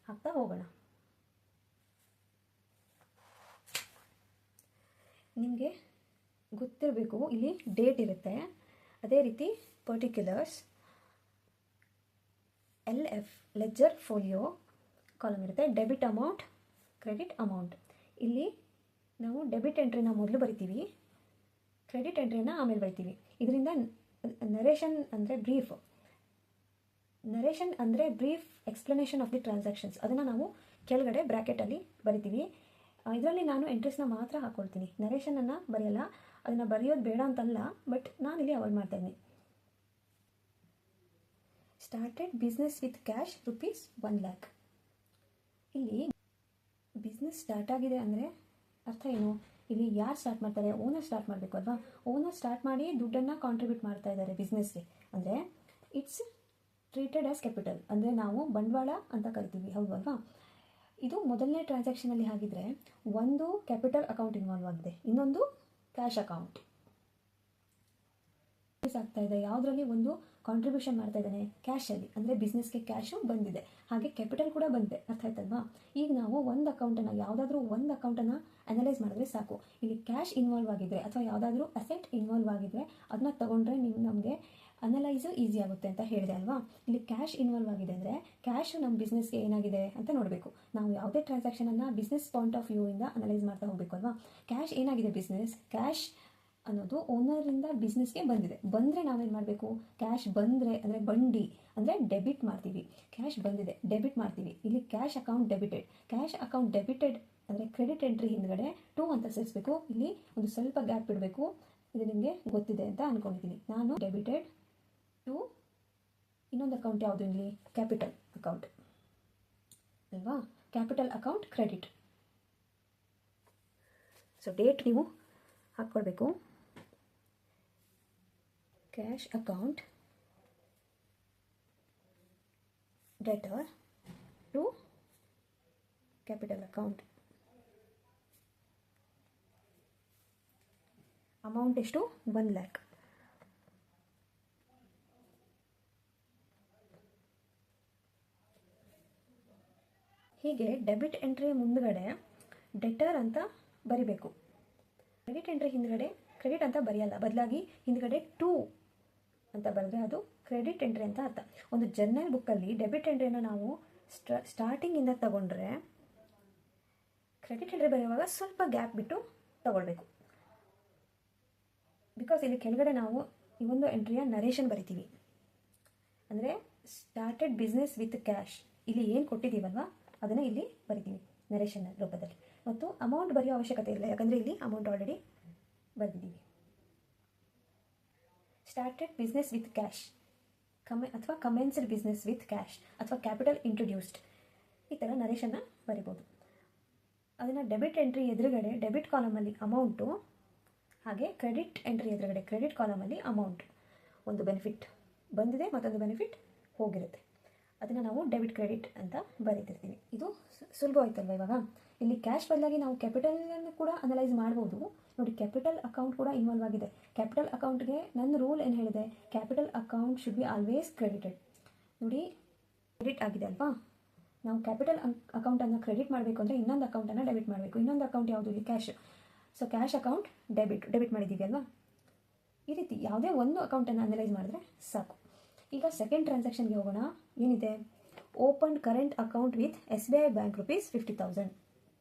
ಹಾಕ್ತಾ ಹೋಗೋಣ. ನಿಮಗೆ ಗೊತ್ತಿರಬೇಕು, ಇಲ್ಲಿ ಡೇಟ್ ಇರುತ್ತೆ, ಅದೇ ರೀತಿ particulars, LF leisure folio column ಇರುತ್ತೆ, ಡೆಬಿಟ್ ಅಮೌಂಟ್, ಕ್ರೆಡಿಟ್ ಅಮೌಂಟ್. ಇಲ್ಲಿ ನಾವು ಡೆಬಿಟ್ ಎಂಟ್ರಿನ ಮೊದಲು ಬರಿತೀವಿ, ಕ್ರೆಡಿಟ್ ಎಂಟ್ರಿನ ಆಮೇಲೆ ಬರಿತೀವಿ. ಇದರಿಂದ ನರೇಷನ್ ಅಂದರೆ brief explanation of the transactions, ಅದನ್ನು ನಾವು ಕೆಳಗಡೆ ಬ್ರ್ಯಾಕೆಟಲ್ಲಿ ಬರಿತೀವಿ. ಇದರಲ್ಲಿ ನಾನು ಎಂಟ್ರೀಸ್ನ ಮಾತ್ರ ಹಾಕ್ಕೊಳ್ತೀನಿ, ನರೇಷನನ್ನು ಬರೆಯಲ್ಲ. ಅದನ್ನು ಬರೆಯೋದು ಬೇಡ ಅಂತಲ್ಲ, ಬಟ್ ನಾನಿಲ್ಲಿ ಅವಾಯ್ಡ್ ಮಾಡ್ತಾ ಇದ್ದೀನಿ. Started business with cash ₹1 lakh. ಇಲ್ಲಿ ಬಿಸ್ನೆಸ್ ಸ್ಟಾರ್ಟ್ ಆಗಿದೆ ಅಂದರೆ ಅರ್ಥ ಏನು? ಇಲ್ಲಿ ಯಾರು ಸ್ಟಾರ್ಟ್ ಮಾಡ್ತಾರೆ? ಓನರ್ ಸ್ಟಾರ್ಟ್ ಮಾಡಬೇಕು ಅಲ್ವಾ? ಓನರ್ ಸ್ಟಾರ್ಟ್ ಮಾಡಿ ದುಡ್ಡನ್ನು ಕಾಂಟ್ರಿಬ್ಯೂಟ್ ಮಾಡ್ತಾ ಇದ್ದಾರೆ ಬಿಸ್ನೆಸ್ಗೆ. ಅಂದರೆ ಇಟ್ಸ್ ಟ್ರೀಟೆಡ್ ಆಸ್ ಕ್ಯಾಪಿಟಲ್, ಅಂದರೆ ನಾವು ಬಂಡವಾಳ ಅಂತ ಕರಿತೀವಿ, ಹೌದು ಅಲ್ವಾ? ಇದು ಮೊದಲನೇ ಟ್ರಾನ್ಸಾಕ್ಷನಲ್ಲಿ ಆಗಿದ್ರೆ ಒಂದು ಕ್ಯಾಪಿಟಲ್ ಅಕೌಂಟ್ ಇನ್ವಾಲ್ವ್ ಆಗಿದೆ, ಇನ್ನೊಂದು ಕ್ಯಾಶ್ ಅಕೌಂಟ್ ಆಗ್ತಾ ಇದೆ. ಯಾವುದರಲ್ಲಿ ಒಂದು ಕಾಂಟ್ರಿಬ್ಯೂಷನ್ ಮಾಡ್ತಾ ಇದ್ದಾನೆ? ಕ್ಯಾಶಲ್ಲಿ, ಅಂದರೆ ಬಿಸ್ನೆಸ್ಗೆ ಕ್ಯಾಶು ಬಂದಿದೆ, ಹಾಗೆ ಕ್ಯಾಪಿಟಲ್ ಕೂಡ ಬಂದಿದೆ. ಅರ್ಥ ಆಯ್ತಲ್ವಾ? ಈಗ ನಾವು ಒಂದು ಅಕೌಂಟನ್ನು, ಯಾವುದಾದ್ರೂ ಒಂದು ಅಕೌಂಟನ್ನು ಅನಲೈಸ್ ಮಾಡಿದ್ರೆ ಸಾಕು. ಇಲ್ಲಿ ಕ್ಯಾಶ್ ಇನ್ವಾಲ್ವ್ ಆಗಿದ್ರೆ ಅಥವಾ ಯಾವುದಾದ್ರೂ ಅಸೆಟ್ ಇನ್ವಾಲ್ವ್ ಆಗಿದ್ರೆ ಅದನ್ನ ತಗೊಂಡ್ರೆ ನಮಗೆ ಅನಲೈಸು ಈಸಿ ಆಗುತ್ತೆ ಅಂತ ಹೇಳಿದೆ ಅಲ್ವಾ? ಇಲ್ಲಿ ಕ್ಯಾಶ್ ಇನ್ವಾಲ್ವ್ ಆಗಿದೆ ಅಂದರೆ ಕ್ಯಾಶು ನಮ್ಮ ಬಿಸ್ನೆಸ್ಗೆ ಏನಾಗಿದೆ ಅಂತ ನೋಡಬೇಕು. ನಾವು ಯಾವುದೇ ಟ್ರಾನ್ಸಾಕ್ಷನನ್ನು ಬಿಸ್ನೆಸ್ ಪಾಯಿಂಟ್ ಆಫ್ ವ್ಯೂ ಇಂದ ಅನಲೈಸ್ ಮಾಡ್ತಾ ಹೋಗಬೇಕು ಅಲ್ವಾ? ಕ್ಯಾಶ್ ಏನಾಗಿದೆ? ಬಿಸ್ನೆಸ್ ಕ್ಯಾಶ್ ಅನ್ನೋದು ಓನರಿಂದ ಬಿಸ್ನೆಸ್ಗೆ ಬಂದರೆ ನಾವೇನು ಮಾಡಬೇಕು? ಕ್ಯಾಶ್ ಬಂದರೆ ಅಂದರೆ ಬಂಡಿ ಅಂದರೆ ಡೆಬಿಟ್ ಮಾಡ್ತೀವಿ. ಕ್ಯಾಶ್ ಬಂದಿದೆ, ಡೆಬಿಟ್ ಮಾಡ್ತೀವಿ. ಇಲ್ಲಿ cash account debited, cash account debited ಅಂದರೆ ಕ್ರೆಡಿಟ್ ಎಂಟ್ರಿ ಹಿಂದ್ಗಡೆ 2 ಅಂತ ಸೇರಿಸಬೇಕು. ಇಲ್ಲಿ ಒಂದು ಸ್ವಲ್ಪ ಗ್ಯಾಪ್ ಇಡಬೇಕು. ಇದು ನಿಮಗೆ ಗೊತ್ತಿದೆ ಅಂತ ಅಂದ್ಕೊಂಡಿದ್ದೀನಿ. ನಾನು ಡೆಬಿಟೆಡ್ ಟು ಇನ್ನೊಂದು ಅಕೌಂಟ್ ಯಾವುದು ಇಲ್ಲಿ? ಕ್ಯಾಪಿಟಲ್ ಅಕೌಂಟ್ ಅಲ್ವಾ? Capital account credit. So date ನೀವು ಹಾಕ್ಕೊಳ್ಬೇಕು. Cash account debtor to capital account. Amount ಎಷ್ಟು? 1 lakh. ಹೀಗೆ ಡೆಬಿಟ್ ಎಂಟ್ರಿ ಮುಂದ್ಗಡೆ ಡೆಟರ್ ಅಂತ ಬರಿಬೇಕು. ಕ್ರೆಡಿಟ್ ಎಂಟ್ರಿ ಹಿಂದ್ಗಡೆ ಕ್ರೆಡಿಟ್ ಅಂತ ಬರೆಯಲ್ಲ, ಬದಲಾಗಿ ಹಿಂದ್ಗಡೆ ಟು ಅಂತ ಬರೆದ್ರೆ ಅದು ಕ್ರೆಡಿಟ್ ಎಂಟ್ರಿ ಅಂತ ಅರ್ಥ. ಒಂದು ಜರ್ನಲ್ ಬುಕ್ಕಲ್ಲಿ ಡೆಬಿಟ್ ಎಂಟ್ರಿಯನ್ನು ನಾವು ಸ್ಟಾರ್ಟಿಂಗಿಂದ ತಗೊಂಡ್ರೆ ಕ್ರೆಡಿಟ್ ಎಂಟ್ರಿ ಬರೆಯುವಾಗ ಸ್ವಲ್ಪ ಗ್ಯಾಪ್ ಬಿಟ್ಟು ತಗೊಳ್ಬೇಕು. ಬಿಕಾಸ್ ಇಲ್ಲಿ ಕೆಳಗಡೆ ನಾವು ಈ ಒಂದು ಎಂಟ್ರಿಯ ನರೇಷನ್ ಬರಿತೀವಿ. ಅಂದರೆ ಸ್ಟಾರ್ಟೆಡ್ ಬಿಸ್ನೆಸ್ ವಿತ್ ಕ್ಯಾಶ್, ಇಲ್ಲಿ ಏನು ಕೊಟ್ಟಿದ್ದೀವಲ್ವ ಅದನ್ನು ಇಲ್ಲಿ ಬರಿತೀವಿ ನರೇಷನ್ ರೂಪದಲ್ಲಿ. ಮತ್ತು ಅಮೌಂಟ್ ಬರೆಯೋ ಅವಶ್ಯಕತೆ ಇಲ್ಲ, ಯಾಕಂದರೆ ಇಲ್ಲಿ ಅಮೌಂಟ್ ಆಲ್ರೆಡಿ ಬರೆದಿದ್ದೀವಿ. ಸ್ಟಾರ್ಟೆಡ್ ಬಿಸ್ನೆಸ್ ವಿತ್ ಕ್ಯಾಶ್ ಅಥವಾ ಕಮೆನ್ಸ್ಡ್ ಬಿಸ್ನೆಸ್ ವಿತ್ ಕ್ಯಾಶ್ ಅಥವಾ ಕ್ಯಾಪಿಟಲ್ ಇಂಟ್ರೊಡ್ಯೂಸ್ಡ್, ಈ ಥರ ನರೇಷನ್ನ ಬರಿಬೋದು. ಅದನ್ನು ಡೆಬಿಟ್ ಎಂಟ್ರಿ ಎದುರುಗಡೆ ಡೆಬಿಟ್ ಕಾಲಮಲ್ಲಿ ಅಮೌಂಟು, ಹಾಗೆ ಕ್ರೆಡಿಟ್ ಎಂಟ್ರಿ ಎದುರುಗಡೆ ಕ್ರೆಡಿಟ್ ಕಾಲಮಲ್ಲಿ ಅಮೌಂಟ್. ಒಂದು ಬೆನಿಫಿಟ್ ಬಂದಿದೆ, ಮತ್ತೊಂದು ಬೆನಿಫಿಟ್ ಹೋಗಿರುತ್ತೆ, ಅದನ್ನು ನಾವು ಡೆಬಿಟ್ ಕ್ರೆಡಿಟ್ ಅಂತ ಬರೀತಿರ್ತೀವಿ. ಇದು ಸುಲಭವಾಯ್ತಲ್ವ ಇವಾಗ. ಇಲ್ಲಿ ಕ್ಯಾಶ್ ಬದಲಾಗಿ ನಾವು ಕ್ಯಾಪಿಟಲನ್ನು ಕೂಡ ಅನಲೈಸ್ ಮಾಡ್ಬೋದು. ನೋಡಿ, ಕ್ಯಾಪಿಟಲ್ ಅಕೌಂಟ್ ಕೂಡ ಇನ್ವಾಲ್ವ್ ಆಗಿದೆ. ಕ್ಯಾಪಿಟಲ್ ಅಕೌಂಟ್ಗೆ ನನ್ನ ರೂಲ್ ಏನು ಹೇಳಿದೆ? Capital account should be always credited. ನೋಡಿ, ಕ್ರೆಡಿಟ್ ಆಗಿದೆ ಅಲ್ವಾ, ನಾವು ಕ್ಯಾಪಿಟಲ್ ಅಕೌಂಟನ್ನು ಕ್ರೆಡಿಟ್ ಮಾಡಬೇಕು ಅಂದರೆ ಇನ್ನೊಂದು ಅಕೌಂಟನ್ನು ಡೆಬಿಟ್ ಮಾಡಬೇಕು. ಇನ್ನೊಂದು ಅಕೌಂಟ್ ಯಾವುದು? ಇಲ್ಲಿ cash. So cash account debit ಮಾಡಿದ್ದೀವಿ ಅಲ್ವಾ. ಈ ರೀತಿ ಯಾವುದೇ ಒಂದು ಅಕೌಂಟನ್ನು ಅನಲೈಸ್ ಮಾಡಿದ್ರೆ ಸಾಕು. ಈಗ ಸೆಕೆಂಡ್ ಟ್ರಾನ್ಸಾಕ್ಷನ್ಗೆ ಹೋಗೋಣ. ಏನಿದೆ? Open current account with SBI bank ₹50,000.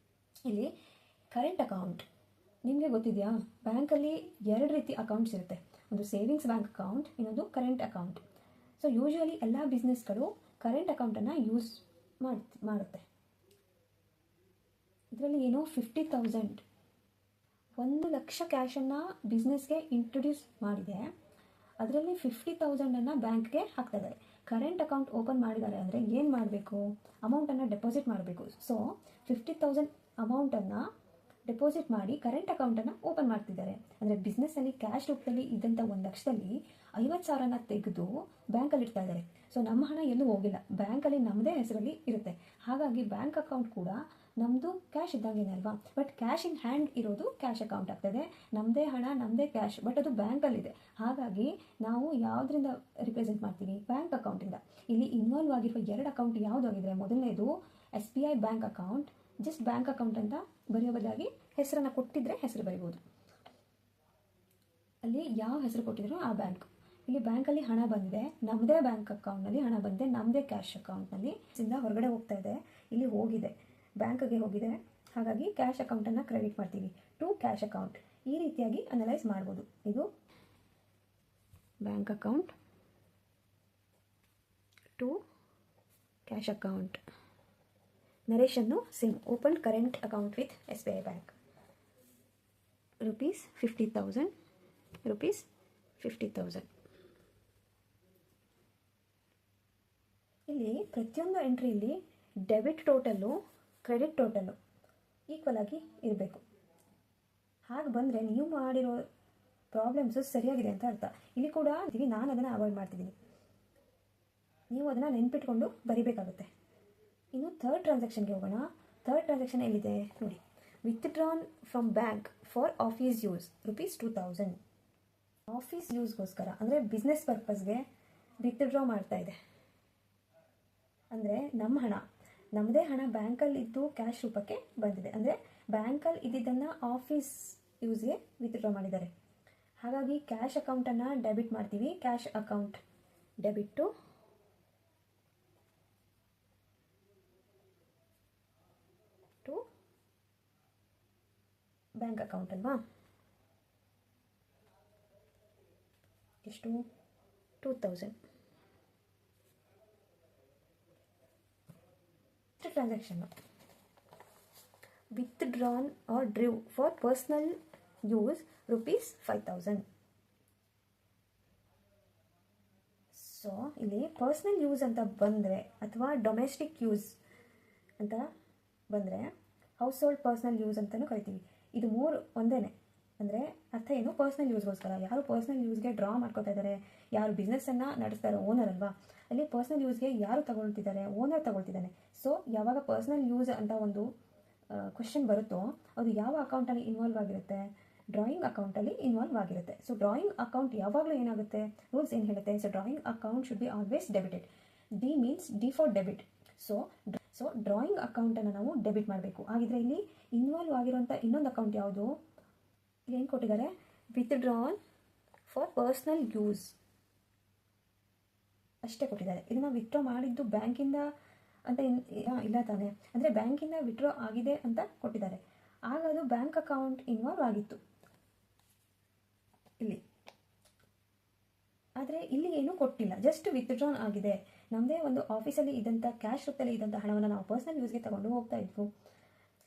ಇಲ್ಲಿ ಕರೆಂಟ್ ಅಕೌಂಟ್ ನಿಮಗೆ ಗೊತ್ತಿದೆಯಾ? ಬ್ಯಾಂಕಲ್ಲಿ 2 ರೀತಿ ಅಕೌಂಟ್ಸ್ ಇರುತ್ತೆ. ಒಂದು ಸೇವಿಂಗ್ಸ್ ಬ್ಯಾಂಕ್ ಅಕೌಂಟ್, ಇನ್ನೊಂದು ಕರೆಂಟ್ ಅಕೌಂಟ್. ಸೊ ಯೂಶ್ವಲಿ ಎಲ್ಲ ಬಿಸ್ನೆಸ್ಗಳು ಕರೆಂಟ್ ಅಕೌಂಟನ್ನು ಯೂಸ್ ಮಾಡುತ್ತೆ. ಇದರಲ್ಲಿ ಏನೋ 50,000, 1,00,000 ಕ್ಯಾಶನ್ನು ಬಿಸ್ನೆಸ್ಗೆ ಇಂಟ್ರೊಡ್ಯೂಸ್ ಮಾಡಿದೆ. ಅದರಲ್ಲಿ 50,000 ಬ್ಯಾಂಕ್ಗೆ ಹಾಕ್ತಾ ಇದ್ದಾರೆ. ಕರೆಂಟ್ ಅಕೌಂಟ್ ಓಪನ್ ಮಾಡಿದ್ದಾರೆ ಅಂದರೆ ಏನು ಮಾಡಬೇಕು? ಅಮೌಂಟನ್ನು ಡೆಪಾಸಿಟ್ ಮಾಡಬೇಕು. ಸೊ 50,000 ಅಮೌಂಟನ್ನು ಡೆಪಾಸಿಟ್ ಮಾಡಿ ಕರೆಂಟ್ ಅಕೌಂಟನ್ನು ಓಪನ್ ಮಾಡ್ತಿದ್ದಾರೆ. ಅಂದರೆ ಬಿಸ್ನೆಸ್ಸಲ್ಲಿ ಕ್ಯಾಶ್ ರೂಪದಲ್ಲಿ ಇದ್ದಂಥ 1,00,000ದಲ್ಲಿ 50,000ನ ತೆಗೆದು ಬ್ಯಾಂಕಲ್ಲಿ ಇಡ್ತಾ ಇದ್ದಾರೆ. ಸೊ ನಮ್ಮ ಹಣ ಎಲ್ಲೂ ಹೋಗಿಲ್ಲ, ಬ್ಯಾಂಕಲ್ಲಿ ನಮ್ಮದೇ ಹೆಸರಲ್ಲಿ ಇರುತ್ತೆ. ಹಾಗಾಗಿ ಬ್ಯಾಂಕ್ ಅಕೌಂಟ್ ಕೂಡ ನಮ್ಮದು ಕ್ಯಾಶ್ ಇದ್ದಂಗೇನೆ ಅಲ್ವಾ. ಬಟ್ ಕ್ಯಾಶ್ ಇನ್ ಹ್ಯಾಂಡ್ ಇರೋದು ಕ್ಯಾಶ್ ಅಕೌಂಟ್ ಆಗ್ತದೆ. ನಮ್ಮದೇ ಹಣ, ನಮ್ಮದೇ ಕ್ಯಾಶ್, ಬಟ್ ಅದು ಬ್ಯಾಂಕಲ್ಲಿದೆ. ಹಾಗಾಗಿ ನಾವು ಯಾವುದರಿಂದ ರಿಪ್ರೆಸೆಂಟ್ ಮಾಡ್ತೀವಿ? ಬ್ಯಾಂಕ್ ಅಕೌಂಟಿಂದ. ಇಲ್ಲಿ ಇನ್ವಾಲ್ವ್ ಆಗಿರುವ 2 ಅಕೌಂಟ್ ಯಾವುದಾಗಿದ್ರೆ, ಮೊದಲನೇದು SBI bank account. Just bank account ಅಂತ ಬರೆಯೋ ಬದಲಾಗಿ ಹೆಸರನ್ನು ಕೊಟ್ಟಿದ್ರೆ ಹೆಸರು ಬರಿಬೋದು. ಅಲ್ಲಿ ಯಾವ ಹೆಸರು ಕೊಟ್ಟಿದ್ರು ಆ ಬ್ಯಾಂಕ್. ಇಲ್ಲಿ ಬ್ಯಾಂಕಲ್ಲಿ ಹಣ ಬಂದಿದೆ, ನಮ್ಮದೇ ಬ್ಯಾಂಕ್ ಅಕೌಂಟ್ನಲ್ಲಿ ಹಣ ಬಂದಿದೆ, ನಮ್ಮದೇ ಕ್ಯಾಶ್ ಅಕೌಂಟ್ನಲ್ಲಿ ಇಂದ ಹೊರಗಡೆ ಹೋಗ್ತಾ ಇದೆ. ಇಲ್ಲಿ ಹೋಗಿದೆ, ಬ್ಯಾಂಕ್ಗೆ ಹೋಗಿದೆ. ಹಾಗಾಗಿ ಕ್ಯಾಶ್ ಅಕೌಂಟನ್ನು ಕ್ರೆಡಿಟ್ ಮಾಡ್ತೀವಿ ಟು ಕ್ಯಾಶ್ ಅಕೌಂಟ್. ಈ ರೀತಿಯಾಗಿ ಅನಲೈಸ್ ಮಾಡ್ಬೋದು. ಇದು bank account to cash account. Narration same. Open current account with SBI bank. ₹50,000. ಇಲ್ಲಿ ಪ್ರತಿಯೊಂದು ಎಂಟ್ರಿಯಲ್ಲಿ debit total credit total equal ಆಗಿ ಇರಬೇಕು. ಹಾಗೆ ಬಂದರೆ ನೀವು ಮಾಡಿರೋ ಪ್ರಾಬ್ಲಮ್ಸು ಸರಿಯಾಗಿದೆ ಅಂತ ಅರ್ಥ. ಇಲ್ಲಿ ಕೂಡ ನಾನು ಅದನ್ನು ಅವಾಯ್ಡ್ ಮಾಡ್ತಿದ್ದೀನಿ, ನೀವು ಅದನ್ನು ನೆನ್ಪಿಟ್ಕೊಂಡು ಬರಿಬೇಕಾಗುತ್ತೆ. ಇನ್ನು ಥರ್ಡ್ ಟ್ರಾನ್ಸಾಕ್ಷನ್ಗೆ ಹೋಗೋಣ. ಥರ್ಡ್ ಟ್ರಾನ್ಸಾಕ್ಷನ್ ಎಲ್ಲಿದೆ ನೋಡಿ. Withdrawn from bank for office use ₹2,000. Office ಯೂಸ್ಗೋಸ್ಕರ ಅಂದರೆ ಬಿಸ್ನೆಸ್ ಪರ್ಪಸ್ಗೆ ವಿತ್ಡ್ರಾ ಮಾಡ್ತಾ ಇದೆ. ಅಂದರೆ ನಮ್ಮ ಹಣ, ನಮ್ಮದೇ ಹಣ ಬ್ಯಾಂಕಲ್ಲಿದ್ದು ಕ್ಯಾಶ್ ರೂಪಕ್ಕೆ ಬಂದಿದೆ. ಅಂದರೆ ಬ್ಯಾಂಕಲ್ಲಿ ಇದ್ದಿದ್ದನ್ನು ಆಫೀಸ್ ಯೂಸ್ಗೆ ವಿತ್ಡ್ರಾ ಮಾಡಿದ್ದಾರೆ. ಹಾಗಾಗಿ ಕ್ಯಾಶ್ ಅಕೌಂಟನ್ನು ಡೆಬಿಟ್ ಮಾಡ್ತೀವಿ. Cash account debit to bank account ಅಲ್ವಾ. ಎಷ್ಟು? 2,000. Transaction withdrawn or drew for personal use ₹5,000. So ಇಲ್ಲಿ ಪರ್ಸ್ನಲ್ ಯೂಸ್ ಅಂತ ಬಂದರೆ ಅಥವಾ ಡೊಮೆಸ್ಟಿಕ್ ಯೂಸ್ ಅಂತ ಬಂದರೆ ಹೌಸ್ ಹೋಲ್ಡ್ ಪರ್ಸ್ನಲ್ ಯೂಸ್ ಅಂತಲೂ ಕರಿತೀವಿ. ಇದು 3 ಒಂದೇ. ಅಂದರೆ ಅರ್ಥ ಏನು, ಪರ್ಸ್ನಲ್ ಯೂಸ್ಗೋಸ್ಕರ. ಯಾರು ಪರ್ಸ್ನಲ್ ಯೂಸ್ಗೆ ಡ್ರಾ ಮಾಡ್ಕೋತಾ ಇದ್ದಾರೆ, ಯಾರು ಬಿಸ್ನೆಸ್ಸನ್ನು ನಡೆಸ್ತಾರೆ, ಓನರ್ ಅಲ್ವಾ, ಅಲ್ಲಿ ಪರ್ಸ್ನಲ್ ಯೂಸ್ಗೆ ಯಾರು ತಗೊಳ್ತಿದ್ದಾರೆ, ಓನರ್ ತಗೊಳ್ತಿದ್ದಾನೆ. ಸೊ ಯಾವಾಗ ಪರ್ಸ್ನಲ್ ಯೂಸ್ ಅಂತ ಒಂದು ಕ್ವೆಶನ್ ಬರುತ್ತೋ ಅದು ಯಾವ ಅಕೌಂಟಲ್ಲಿ ಇನ್ವಾಲ್ವ್ ಆಗಿರುತ್ತೆ, ಡ್ರಾಯಿಂಗ್ ಅಕೌಂಟಲ್ಲಿ ಇನ್ವಾಲ್ವ್ ಆಗಿರುತ್ತೆ. ಸೊ ಡ್ರಾಯಿಂಗ್ ಅಕೌಂಟ್ ಯಾವಾಗಲೂ ಏನಾಗುತ್ತೆ, ರೂಲ್ಸ್ ಏನು ಹೇಳುತ್ತೆ, so drawing account should be always debited. D means D for debit. So drawing ಅಕೌಂಟನ್ನು ನಾವು ಡೆಬಿಟ್ ಮಾಡಬೇಕು. ಹಾಗಿದ್ರೆ ಇಲ್ಲಿ ಇನ್ವಾಲ್ವ್ ಆಗಿರುವಂಥ ಇನ್ನೊಂದು ಅಕೌಂಟ್ ಯಾವುದು, ಇಲ್ಲಿ ಏನು ಕೊಟ್ಟಿದ್ದಾರೆ, ವಿತ್ಡ್ರಾನ್ ಫಾರ್ ಪರ್ಸ್ನಲ್ ಯೂಸ್ ಅಷ್ಟೇ ಕೊಟ್ಟಿದ್ದಾರೆ. ಇದನ್ನು ವಿತ್ಡ್ರಾ ಮಾಡಿದ್ದು ಬ್ಯಾಂಕಿಂದ ಅಂತ ಇಲ್ಲ ತಾನೆ, ಅಂದರೆ ಬ್ಯಾಂಕಿಂದ ವಿತ್ಡ್ರಾ ಆಗಿದೆ ಅಂತ ಕೊಟ್ಟಿದ್ದಾರೆ. ಆಗ ಅದು ಬ್ಯಾಂಕ್ ಅಕೌಂಟ್ ಇನ್ವಾಲ್ವ್ ಆಗಿತ್ತು ಇಲ್ಲಿ. ಆದರೆ ಇಲ್ಲಿ ಏನೂ ಕೊಟ್ಟಿಲ್ಲ, ಜಸ್ಟ್ ವಿತ್ಡ್ರಾನ್ ಆಗಿದೆ. ನಮ್ಮದೇ ಒಂದು ಆಫೀಸಲ್ಲಿ ಇದ್ದಂಥ ಕ್ಯಾಶ್ ರೂಪದಲ್ಲಿ ಇದ್ದಂಥ ಹಣವನ್ನು ನಾವು ಪರ್ಸ್ನಲ್ ಯೂಸ್ಗೆ ತಗೊಂಡು ಹೋಗ್ತಾ ಇದ್ವು.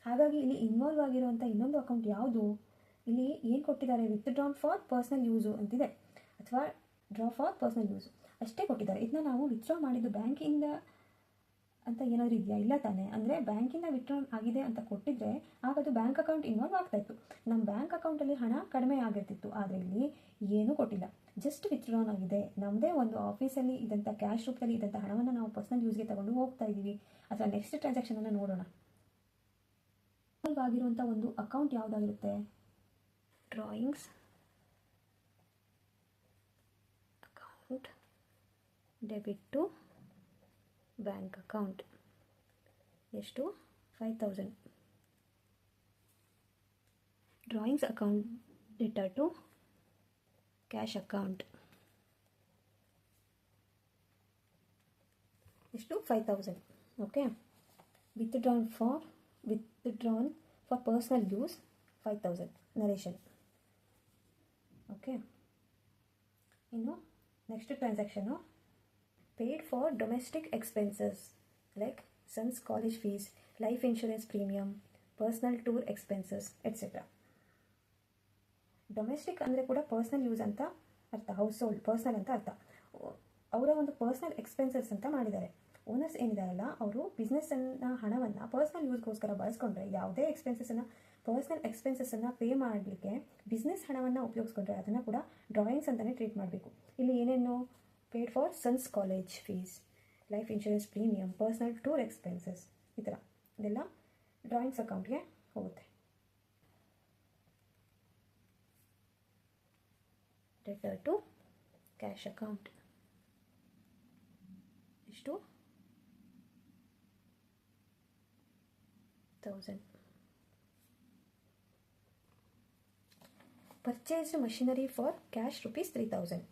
ಹಾಗಾಗಿ ಇಲ್ಲಿ ಇನ್ವಾಲ್ವ್ ಆಗಿರುವಂಥ ಇನ್ನೊಂದು ಅಕೌಂಟ್ ಯಾವುದು, ಇಲ್ಲಿ ಏನು ಕೊಟ್ಟಿದ್ದಾರೆ, ವಿತ್ಡ್ರಾನ್ ಫಾರ್ ಪರ್ಸ್ನಲ್ ಯೂಸು ಅಂತಿದೆ, ಅಥವಾ ಡ್ರಾ ಫಾರ್ ಪರ್ಸ್ನಲ್ ಯೂಸು ಅಷ್ಟೇ ಕೊಟ್ಟಿದ್ದಾರೆ. ಇದನ್ನ ನಾವು ವಿತ್ಡ್ರಾ ಮಾಡಿದ್ದು ಬ್ಯಾಂಕಿಂದ ಅಂತ ಏನಾದರೂ ಇದೆಯಾ, ಇಲ್ಲ ತಾನೆ. ಅಂದರೆ ಬ್ಯಾಂಕಿಂದ ವಿತ್ಡ್ರಾನ್ ಆಗಿದೆ ಅಂತ ಕೊಟ್ಟಿದ್ರೆ ಆಗ ಅದು ಬ್ಯಾಂಕ್ ಅಕೌಂಟ್ ಇನ್ವಾಲ್ವ್ ಆಗ್ತಾಯಿತ್ತು, ನಮ್ಮ ಬ್ಯಾಂಕ್ ಅಕೌಂಟಲ್ಲಿ ಹಣ ಕಡಿಮೆ ಆಗಿರ್ತಿತ್ತು. ಆದರೆ ಇಲ್ಲಿ ಏನೂ ಕೊಟ್ಟಿಲ್ಲ, ಜಸ್ಟ್ ವಿತ್ಡ್ರಾನ್ ಆಗಿದೆ. ನಮ್ಮದೇ ಒಂದು ಆಫೀಸಲ್ಲಿ ಇದ್ದಂಥ ಕ್ಯಾಶ್ ರೂಪದಲ್ಲಿ ಇದ್ದಂಥ ಹಣವನ್ನು ನಾವು ಪರ್ಸ್ನಲ್ ಯೂಸ್ಗೆ ತಗೊಂಡು ಹೋಗ್ತಾ ಇದ್ದೀವಿ. ಅಥವಾ ನೆಕ್ಸ್ಟ್ ಟ್ರಾನ್ಸಾಕ್ಷನನ್ನು ನೋಡೋಣ. ಇನ್ವಾಲ್ವ್ ಆಗಿರುವಂಥ ಒಂದು ಅಕೌಂಟ್ ಯಾವುದಾಗಿರುತ್ತೆ, drawings account debit to bank account ಎಷ್ಟು, 5000. ಡ್ರಾಯಿಂಗ್ಸ್ ಅಕೌಂಟ್ ರಿಟರ್ ಟು ಕ್ಯಾಶ್ ಅಕೌಂಟ್ ಎಷ್ಟು, 5000. Okay. Withdrawn for personal use 5000 narration. Okay. ಇನ್ನು next transaction, paid for domestic expenses like son's college fees, life insurance premium, personal tour expenses, etc. Domestic ಅಂದರೆ ಕೂಡ personal use ಅಂತ ಅರ್ಥ, house hold personal ಅಂತ ಅರ್ಥ. ಅವರ ಒಂದು ಪರ್ಸ್ನಲ್ ಎಕ್ಸ್ಪೆನ್ಸಸ್ ಅಂತ ಮಾಡಿದ್ದಾರೆ. ಓನರ್ಸ್ ಏನಿದಾರಲ್ಲ ಅವರು ಬಿಸ್ನೆಸ್ಸನ್ನು ಹಣವನ್ನು ಪರ್ಸ್ನಲ್ ಯೂಸ್ಗೋಸ್ಕರ ಬಳಸ್ಕೊಂಡ್ರೆ, ಯಾವುದೇ ಪರ್ಸ್ನಲ್ ಎಕ್ಸ್ಪೆನ್ಸಸ್ಸನ್ನು ಪೇ ಮಾಡಲಿಕ್ಕೆ ಬಿಸ್ನೆಸ್ ಹಣವನ್ನು ಉಪಯೋಗಿಸ್ಕೊಂಡ್ರೆ ಅದನ್ನು ಕೂಡ ಡ್ರಾಯಿಂಗ್ಸ್ ಅಂತಲೇ ಟ್ರೀಟ್ ಮಾಡಬೇಕು. ಇಲ್ಲಿ ಏನೇನು, paid for son's college fees, life insurance premium, personal tour expenses, ಈ ಥರ ಇದೆಲ್ಲ ಡ್ರಾಯಿಂಗ್ಸ್ ಅಕೌಂಟ್ಗೆ ಹೋಗುತ್ತೆ. ರಿಟರ್ ಟು ಕ್ಯಾಶ್ ಅಕೌಂಟ್ ಎಷ್ಟು, 1000. Purchased machinery for cash ₹3000.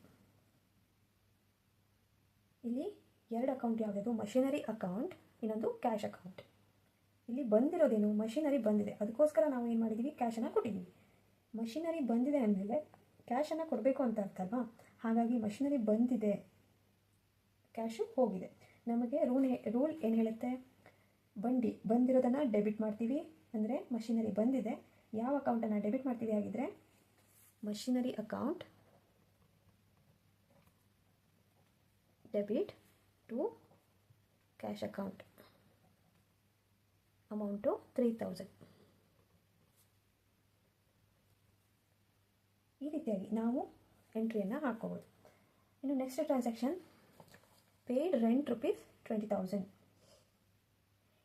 ಇಲ್ಲಿ ಎರಡು ಅಕೌಂಟ್ ಯಾವುದಾದ್ರು, ಮಷಿನರಿ ಅಕೌಂಟ್, ಇನ್ನೊಂದು ಕ್ಯಾಶ್ ಅಕೌಂಟ್. ಇಲ್ಲಿ ಬಂದಿರೋದೇನು, ಮಷಿನರಿ ಬಂದಿದೆ, ಅದಕ್ಕೋಸ್ಕರ ನಾವು ಏನು ಮಾಡಿದ್ದೀವಿ, ಕ್ಯಾಶನ್ನು ಕೊಟ್ಟಿದ್ದೀವಿ. ಮಷಿನರಿ ಬಂದಿದೆ ಅಂದಮೇಲೆ ಕ್ಯಾಶನ್ನು ಕೊಡಬೇಕು ಅಂತ ಅರ್ಥ ಅಲ್ವಾ. ಹಾಗಾಗಿ ಮಷಿನರಿ ಬಂದಿದೆ, ಕ್ಯಾಶು ಹೋಗಿದೆ. ನಮಗೆ ರೂಲ್ ಏನು ಹೇಳುತ್ತೆ, ಬಂದಿರೋದನ್ನು ಡೆಬಿಟ್ ಮಾಡ್ತೀವಿ. ಅಂದರೆ ಮಷಿನರಿ ಬಂದಿದೆ, ಯಾವ ಅಕೌಂಟನ್ನು ಡೆಬಿಟ್ ಮಾಡ್ತೀವಿ, ಆಗಿದ್ರೆ machinery account debit to cash account, amount 3000. ಈ ರೀತಿಯಾಗಿ ನಾವು ಎಂಟ್ರಿಯನ್ನು ಹಾಕ್ಕೋಬೋದು. ಇನ್ನು ನೆಕ್ಸ್ಟ್ ಟ್ರಾನ್ಸಾಕ್ಷನ್, ಪೇಯ್ಡ್ ರೆಂಟ್ ₹20,000.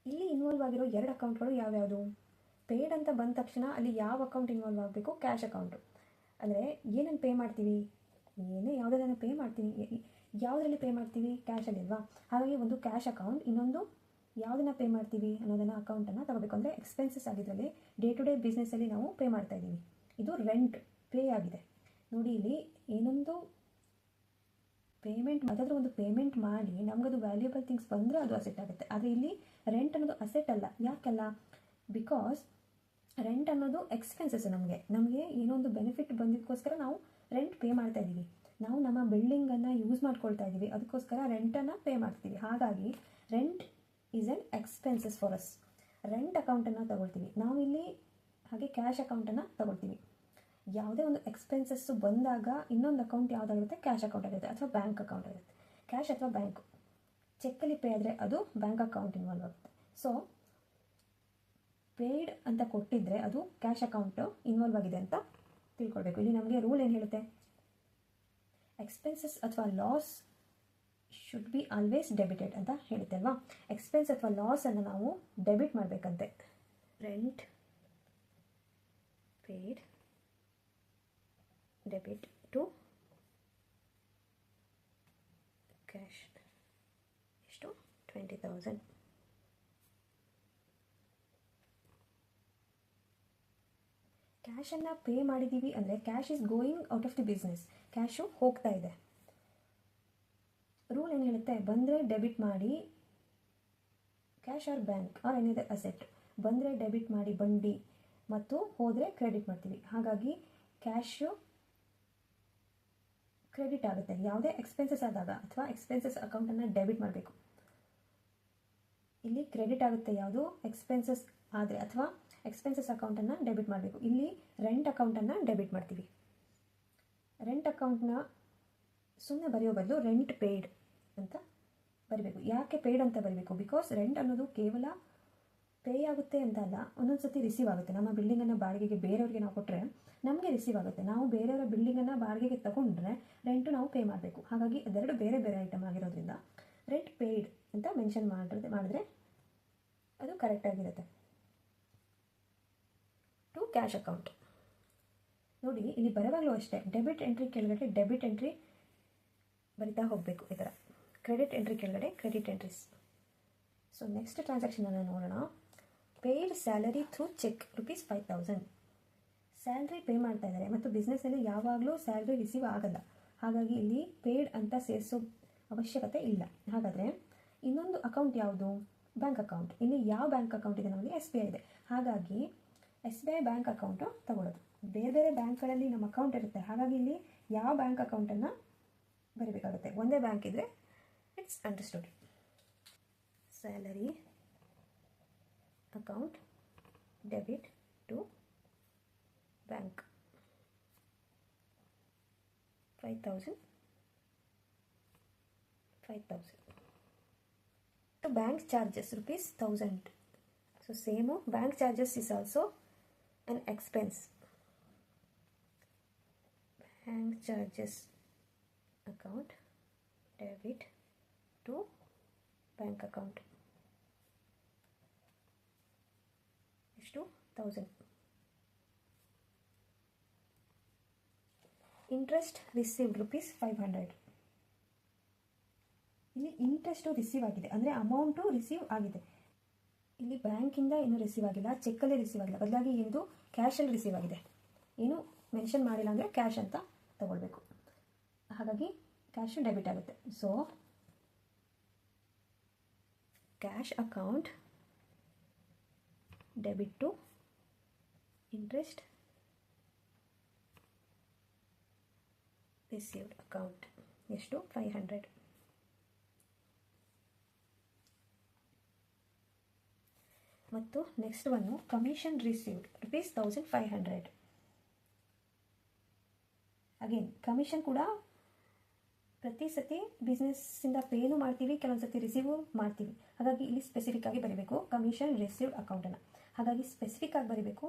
ಇಲ್ಲಿ ಇನ್ವಾಲ್ವ್ ಆಗಿರೋ ಎರಡು ಅಕೌಂಟ್ಗಳು ಯಾವ್ಯಾವುದು, ಪೇಯ್ಡ್ ಅಂತ ಬಂದ ತಕ್ಷಣ ಅಲ್ಲಿ ಯಾವ ಅಕೌಂಟ್ ಇನ್ವಾಲ್ವ್ ಆಗಬೇಕು, ಕ್ಯಾಶ್ ಅಕೌಂಟು. ಅಂದರೆ ಏನನ್ನು ಪೇ ಮಾಡ್ತೀವಿ, ಯಾವುದನ್ನು ಪೇ ಮಾಡ್ತೀವಿ, ಯಾವುದರಲ್ಲಿ ಪೇ ಮಾಡ್ತೀವಿ, ಕ್ಯಾಶಲ್ಲಿ ಅಲ್ವಾ. ಹಾಗಾಗಿ ಒಂದು ಕ್ಯಾಶ್ ಅಕೌಂಟ್, ಇನ್ನೊಂದು ಯಾವುದನ್ನು ಪೇ ಮಾಡ್ತೀವಿ ಅನ್ನೋದನ್ನು ಅಕೌಂಟನ್ನು ತಗೋಬೇಕು. ಅಂದರೆ ಎಕ್ಸ್ಪೆನ್ಸಸ್ ಆಗಿದ್ರಲ್ಲಿ ಡೇ ಟು ಡೇ ಬಿಸ್ನೆಸ್ಸಲ್ಲಿ ನಾವು ಪೇ ಮಾಡ್ತಾ ಇದ್ದೀವಿ. ಇದು ರೆಂಟ್ ಪೇ ಆಗಿದೆ. ನೋಡಿ, ಇಲ್ಲಿ ಏನೊಂದು ಪೇಮೆಂಟ್, ಯಾವುದಾದ್ರೂ ಒಂದು ಪೇಮೆಂಟ್ ಮಾಡಿ ನಮಗದು ವ್ಯಾಲ್ಯೂಬಲ್ ಥಿಂಗ್ಸ್ ಬಂದರೆ ಅದು ಅಸೆಟ್ ಆಗುತ್ತೆ. ಆದರೆ ಇಲ್ಲಿ ರೆಂಟ್ ಅನ್ನೋದು ಅಸೆಟ್ ಅಲ್ಲ. ಯಾಕಲ್ಲ, ಬಿಕಾಸ್ ರೆಂಟ್ ಅನ್ನೋದು ಎಕ್ಸ್ಪೆನ್ಸಸ್. ನಮಗೆ ಏನೋ ಒಂದು ಬೆನಿಫಿಟ್ ಬಂದಿದ್ದಕ್ಕೋಸ್ಕರ ನಾವು ರೆಂಟ್ ಪೇ ಮಾಡ್ತಾ ಇದ್ದೀವಿ. ನಾವು ನಮ್ಮ ಬಿಲ್ಡಿಂಗನ್ನು ಯೂಸ್ ಮಾಡ್ಕೊಳ್ತಾ ಇದ್ದೀವಿ, ಅದಕ್ಕೋಸ್ಕರ ರೆಂಟನ್ನು ಪೇ ಮಾಡ್ತೀವಿ. ಹಾಗಾಗಿ rent is on expenses for us. Rent ಅಕೌಂಟನ್ನು ತಗೊಳ್ತೀವಿ ನಾವಿಲ್ಲಿ. ಹಾಗೆ ಕ್ಯಾಶ್ ಅಕೌಂಟನ್ನು ತಗೊಳ್ತೀವಿ. ಯಾವುದೇ ಒಂದು ಎಕ್ಸ್ಪೆನ್ಸಸ್ಸು ಬಂದಾಗ ಇನ್ನೊಂದು ಅಕೌಂಟ್ ಯಾವುದಾಗಿರುತ್ತೆ, ಕ್ಯಾಶ್ ಅಕೌಂಟ್ ಆಗಿರುತ್ತೆ ಅಥವಾ ಬ್ಯಾಂಕ್ ಅಕೌಂಟ್ ಆಗಿರುತ್ತೆ. ಕ್ಯಾಶ್ ಅಥವಾ ಬ್ಯಾಂಕು, ಚೆಕ್ಕಲ್ಲಿ ಪೇ ಆದರೆ ಅದು ಬ್ಯಾಂಕ್ ಅಕೌಂಟ್ ಇನ್ವಾಲ್ವ್ ಆಗುತ್ತೆ. ಸೊ ಪೇಯ್ಡ್ ಅಂತ ಕೊಟ್ಟಿದ್ದರೆ ಅದು ಕ್ಯಾಶ್ ಅಕೌಂಟು ಇನ್ವಾಲ್ವ್ ಆಗಿದೆ ಅಂತ ತಿಳ್ಕೊಳ್ಬೇಕು. ಇಲ್ಲಿ ನಮಗೆ ರೂಲ್ ಏನು ಹೇಳುತ್ತೆ, ಎಕ್ಸ್ಪೆನ್ಸಸ್ ಅಥವಾ loss should be always debited ಅಂತ ಹೇಳುತ್ತೆ ಅಲ್ವಾ. ಎಕ್ಸ್ಪೆನ್ಸ್ ಅಥವಾ ಲಾಸನ್ನು ನಾವು ಡೆಬಿಟ್ ಮಾಡಬೇಕಂತೆ. Rent paid debit to cash. ಎಷ್ಟು? 20,000. ಕ್ಯಾಶನ್ನು ಪೇ ಮಾಡಿದ್ದೀವಿ ಅಂದರೆ cash is going out of the business, cash ಹೋಗ್ತಾ ಇದೆ. ರೂಲ್ ಏನು ಹೇಳುತ್ತೆ, ಬಂದರೆ ಡೆಬಿಟ್ ಮಾಡಿ cash or bank or any other asset. ಬಂದರೆ ಡೆಬಿಟ್ ಮಾಡಿ ಬಂಡಿ ಮತ್ತು ಹೋದರೆ ಕ್ರೆಡಿಟ್ ಮಾಡ್ತೀವಿ. ಹಾಗಾಗಿ ಕ್ಯಾಶು ಕ್ರೆಡಿಟ್ ಆಗುತ್ತೆ ಯಾವುದೇ ಎಕ್ಸ್ಪೆನ್ಸಸ್ ಆದಾಗ, ಅಥವಾ ಎಕ್ಸ್ಪೆನ್ಸಸ್ ಅಕೌಂಟನ್ನು ಡೆಬಿಟ್ ಮಾಡಬೇಕು. ಇಲ್ಲಿ ಕ್ರೆಡಿಟ್ ಆಗುತ್ತೆ ಯಾವುದು ಎಕ್ಸ್ಪೆನ್ಸಸ್ ಆದರೆ, ಅಥವಾ ಎಕ್ಸ್ಪೆನ್ಸಸ್ ಅಕೌಂಟನ್ನು ಡೆಬಿಟ್ ಮಾಡಬೇಕು. ಇಲ್ಲಿ ರೆಂಟ್ ಅಕೌಂಟನ್ನು ಡೆಬಿಟ್ ಮಾಡ್ತೀವಿ. ರೆಂಟ್ ಅಕೌಂಟ್ನ ಸುಮ್ಮನೆ ಬರೆಯೋ ಬದಲು ರೆಂಟ್ ಪೇಯ್ಡ್ ಅಂತ ಬರೀಬೇಕು. ಯಾಕೆ ಪೇಯ್ಡ್ ಅಂತ ಬರೀಬೇಕು? ಬಿಕಾಸ್ ರೆಂಟ್ ಅನ್ನೋದು ಕೇವಲ ಪೇ ಆಗುತ್ತೆ ಅಂತ ಅಲ್ಲ, ಒಂದೊಂದು ಸತಿ ರಿಸೀವ್ ಆಗುತ್ತೆ. ನಮ್ಮ ಬಿಲ್ಡಿಂಗನ್ನು ಬಾಡಿಗೆಗೆ ಬೇರೆಯವ್ರಿಗೆ ನಾವು ಕೊಟ್ಟರೆ ನಮಗೆ ರಿಸೀವ್ ಆಗುತ್ತೆ. ನಾವು ಬೇರೆಯವರ ಬಿಲ್ಡಿಂಗನ್ನು ಬಾಡಿಗೆಗೆ ತಗೊಂಡ್ರೆ ರೆಂಟು ನಾವು ಪೇ ಮಾಡಬೇಕು. ಹಾಗಾಗಿ ಅದೆರಡು ಬೇರೆ ಬೇರೆ ಐಟಮ್ ಆಗಿರೋದ್ರಿಂದ ರೆಂಟ್ ಪೇಯ್ಡ್ ಅಂತ ಮೆನ್ಷನ್ ಮಾಡಿದ್ರೆ ಅದು ಕರೆಕ್ಟಾಗಿರುತ್ತೆ. ಟು ಕ್ಯಾಶ್ ಅಕೌಂಟ್ ನೋಡಿ, ಇಲ್ಲಿ ಬರೋವಾಗಲೂ ಅಷ್ಟೇ ಡೆಬಿಟ್ ಎಂಟ್ರಿ ಕೆಳಗಡೆ ಡೆಬಿಟ್ ಎಂಟ್ರಿ ಬರಿತಾ ಹೋಗಬೇಕು. ಈ ಥರ ಕ್ರೆಡಿಟ್ ಎಂಟ್ರಿ ಕೆಳಗಡೆ ಕ್ರೆಡಿಟ್ ಎಂಟ್ರೀಸ್. ಸೊ ನೆಕ್ಸ್ಟ್ ಟ್ರಾನ್ಸಾಕ್ಷನನ್ನು ನೋಡೋಣ. Paid salary through cheque ₹5,000. Salary pay ಮಾಡ್ತಾ ಇದ್ದಾರೆ ಮತ್ತು ಬಿಸ್ನೆಸ್ಸಲ್ಲಿ ಯಾವಾಗಲೂ ಸ್ಯಾಲ್ರಿ ರಿಸೀವ್ ಆಗಲ್ಲ. ಹಾಗಾಗಿ ಇಲ್ಲಿ ಪೇಯ್ಡ್ ಅಂತ ಸೇರಿಸೋ ಅವಶ್ಯಕತೆ ಇಲ್ಲ. ಹಾಗಾದರೆ ಇನ್ನೊಂದು ಅಕೌಂಟ್ ಯಾವುದು? Bank account. ಇಲ್ಲಿ ಯಾವ ಬ್ಯಾಂಕ್ ಅಕೌಂಟ್ ಇದೆ? ನಮಗೆ SBI ಇದೆ. ಹಾಗಾಗಿ SBI ಬ್ಯಾಂಕ್ ಅಕೌಂಟು ತಗೊಳ್ಳೋದು. ಬೇರೆ ಬೇರೆ ಬ್ಯಾಂಕ್ಗಳಲ್ಲಿ ನಮ್ಮ ಅಕೌಂಟ್ ಇರುತ್ತೆ. ಹಾಗಾಗಿ ಇಲ್ಲಿ ಯಾವ ಬ್ಯಾಂಕ್ ಅಕೌಂಟನ್ನು ಬರೀಬೇಕಾಗುತ್ತೆ. ಒಂದೇ ಬ್ಯಾಂಕ್ ಇದ್ದರೆ it's understood. Salary account debit to bank 5,000. To bank charges ₹1,000. So same bank charges is also an expense. Bank charges account debit to bank account. ಎಷ್ಟು? 1,000. Interest received ₹500. ಇಲ್ಲಿ ಇಂಟ್ರೆಸ್ಟು ರಿಸೀವ್ ಆಗಿದೆ ಅಂದರೆ amount receive ಆಗಿದೆ. ಇಲ್ಲಿ ಬ್ಯಾಂಕಿಂದ ಏನೂ receive ಆಗಿಲ್ಲ, ಚೆಕ್ಕಲ್ಲಿ receive ಆಗಿಲ್ಲ, ಬದಲಾಗಿ ಎಂದು ಕ್ಯಾಶಲ್ಲಿ ರಿಸೀವ್ ಆಗಿದೆ. ಏನು ಮೆನ್ಷನ್ ಮಾಡಿಲ್ಲ ಅಂದರೆ ಕ್ಯಾಶ್ ಅಂತ ತಗೊಳ್ಬೇಕು. ಹಾಗಾಗಿ ಕ್ಯಾಶು ಡೆಬಿಟ್ ಆಗುತ್ತೆ. So cash account debit to interest received account. ಎಷ್ಟು? 500. ಮತ್ತು next one commission received ₹1,500. Again commission ಕೂಡ ಪ್ರತಿ ಸತಿ ಬಿಸ್ನೆಸ್ಸಿಂದ ಪೇನು ಮಾಡ್ತೀವಿ, ಕೆಲವೊಂದು ಸತಿ ರಿಸೀವು ಮಾಡ್ತೀವಿ. ಹಾಗಾಗಿ ಇಲ್ಲಿ ಸ್ಪೆಸಿಫಿಕ್ ಆಗಿ ಬರೀಬೇಕು ಕಮಿಷನ್ ರಿಸೀವ್ಡ್ ಅಕೌಂಟನ್ನು. ಹಾಗಾಗಿ ಸ್ಪೆಸಿಫಿಕ್ ಆಗಿ ಬರೀಬೇಕು.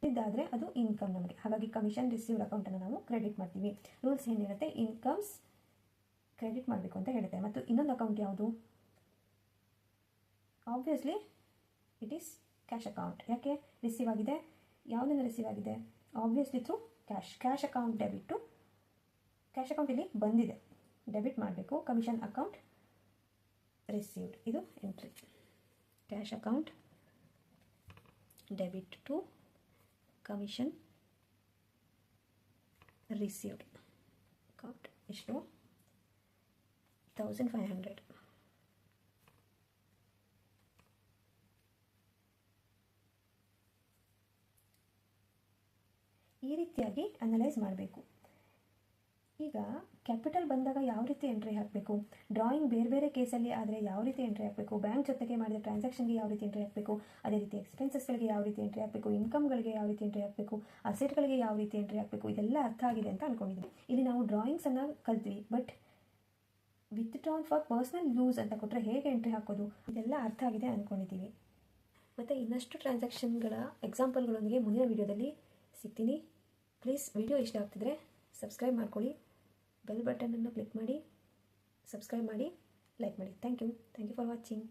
ಇದಾದರೆ ಅದು ಇನ್ಕಮ್ ನಮಗೆ. ಹಾಗಾಗಿ ಕಮಿಷನ್ ರಿಸೀವ್ಡ್ ಅಕೌಂಟನ್ನು ನಾವು ಕ್ರೆಡಿಟ್ ಮಾಡ್ತೀವಿ. ರೂಲ್ಸ್ ಏನಿರುತ್ತೆ, ಇನ್ಕಮ್ಸ್ ಕ್ರೆಡಿಟ್ ಮಾಡಬೇಕು ಅಂತ ಹೇಳುತ್ತೆ. ಮತ್ತು ಇನ್ನೊಂದು ಅಕೌಂಟ್ ಯಾವುದು? Obviously it is cash account. ಯಾಕೆ ರಿಸೀವ್ ಆಗಿದೆ? ಯಾವುದನ್ನು ರಿಸೀವ್ ಆಗಿದೆ? Obviously through cash. Cash account debit to cash account ಇಲ್ಲಿ ಬಂದಿದೆ, ಡೆಬಿಟ್ ಮಾಡಬೇಕು. ಕಮಿಷನ್ ಅಕೌಂಟ್ ರಿಸೀವ್ಡ್, ಇದು entry. Cash account debit to commission received account. ಎಷ್ಟು? 1,500. ಈ ರೀತಿಯಾಗಿ ಅನಲೈಸ್ ಮಾಡಬೇಕು. ಈಗ ಕ್ಯಾಪಿಟಲ್ ಬಂದಾಗ ಯಾವ ರೀತಿ ಎಂಟ್ರಿ ಹಾಕಬೇಕು, ಡ್ರಾಯಿಂಗ್ ಬೇರೆ ಬೇರೆ ಕೇಸಲ್ಲಿ ಆದರೆ ಯಾವ ರೀತಿ ಎಂಟ್ರಿ ಹಾಕಬೇಕು, ಬ್ಯಾಂಕ್ ಜೊತೆಗೆ ಮಾಡಿದ ಟ್ರಾನ್ಸಾಕ್ಷನ್ಗೆ ಯಾವ ರೀತಿ ಎಂಟ್ರಿ ಹಾಕಬೇಕು, ಅದೇ ರೀತಿ ಎಕ್ಸ್ಪೆನ್ಸಸ್ಗಳಿಗೆ ಯಾವ ರೀತಿ ಎಂಟ್ರಿ ಹಾಕಬೇಕು, ಇನ್ಕಮ್ಗಳಿಗೆ ಯಾವ ರೀತಿ ಎಂಟ್ರಿ ಹಾಕಬೇಕು, ಅಸೆಟ್ಗಳಿಗೆ ಯಾವ ರೀತಿ ಎಂಟ್ರಿ ಹಾಕಬೇಕು, ಇದೆಲ್ಲ ಅರ್ಥ ಆಗಿದೆ ಅಂತ ಅಂದ್ಕೊಂಡಿದ್ದೀನಿ. ಇಲ್ಲಿ ನಾವು ಡ್ರಾಯಿಂಗ್ಸನ್ನು ಕಲ್ತ್ವಿ, but withdrawn for personal use ಅಂತ ಕೊಟ್ಟರೆ ಹೇಗೆ ಎಂಟ್ರಿ ಹಾಕೋದು, ಇದೆಲ್ಲ ಅರ್ಥ ಆಗಿದೆ ಅಂದ್ಕೊಂಡಿದ್ದೀವಿ. ಮತ್ತು ಇನ್ನಷ್ಟು ಟ್ರಾನ್ಸಾಕ್ಷನ್ಗಳ ಎಕ್ಸಾಂಪಲ್ಗಳೊಂದಿಗೆ ಮುಂದಿನ ವೀಡಿಯೋದಲ್ಲಿ ಸಿಗ್ತೀನಿ. ಪ್ಲೀಸ್ ವಿಡಿಯೋ ಇಷ್ಟ ಆಗ್ತಿದ್ರೆ ಸಬ್ಸ್ಕ್ರೈಬ್ ಮಾಡ್ಕೊಳ್ಳಿ, ಬೆಲ್ ಬಟನನ್ನು ಕ್ಲಿಕ್ ಮಾಡಿ, ಸಬ್ಸ್ಕ್ರೈಬ್ ಮಾಡಿ, ಲೈಕ್ ಮಾಡಿ. Thank you for watching.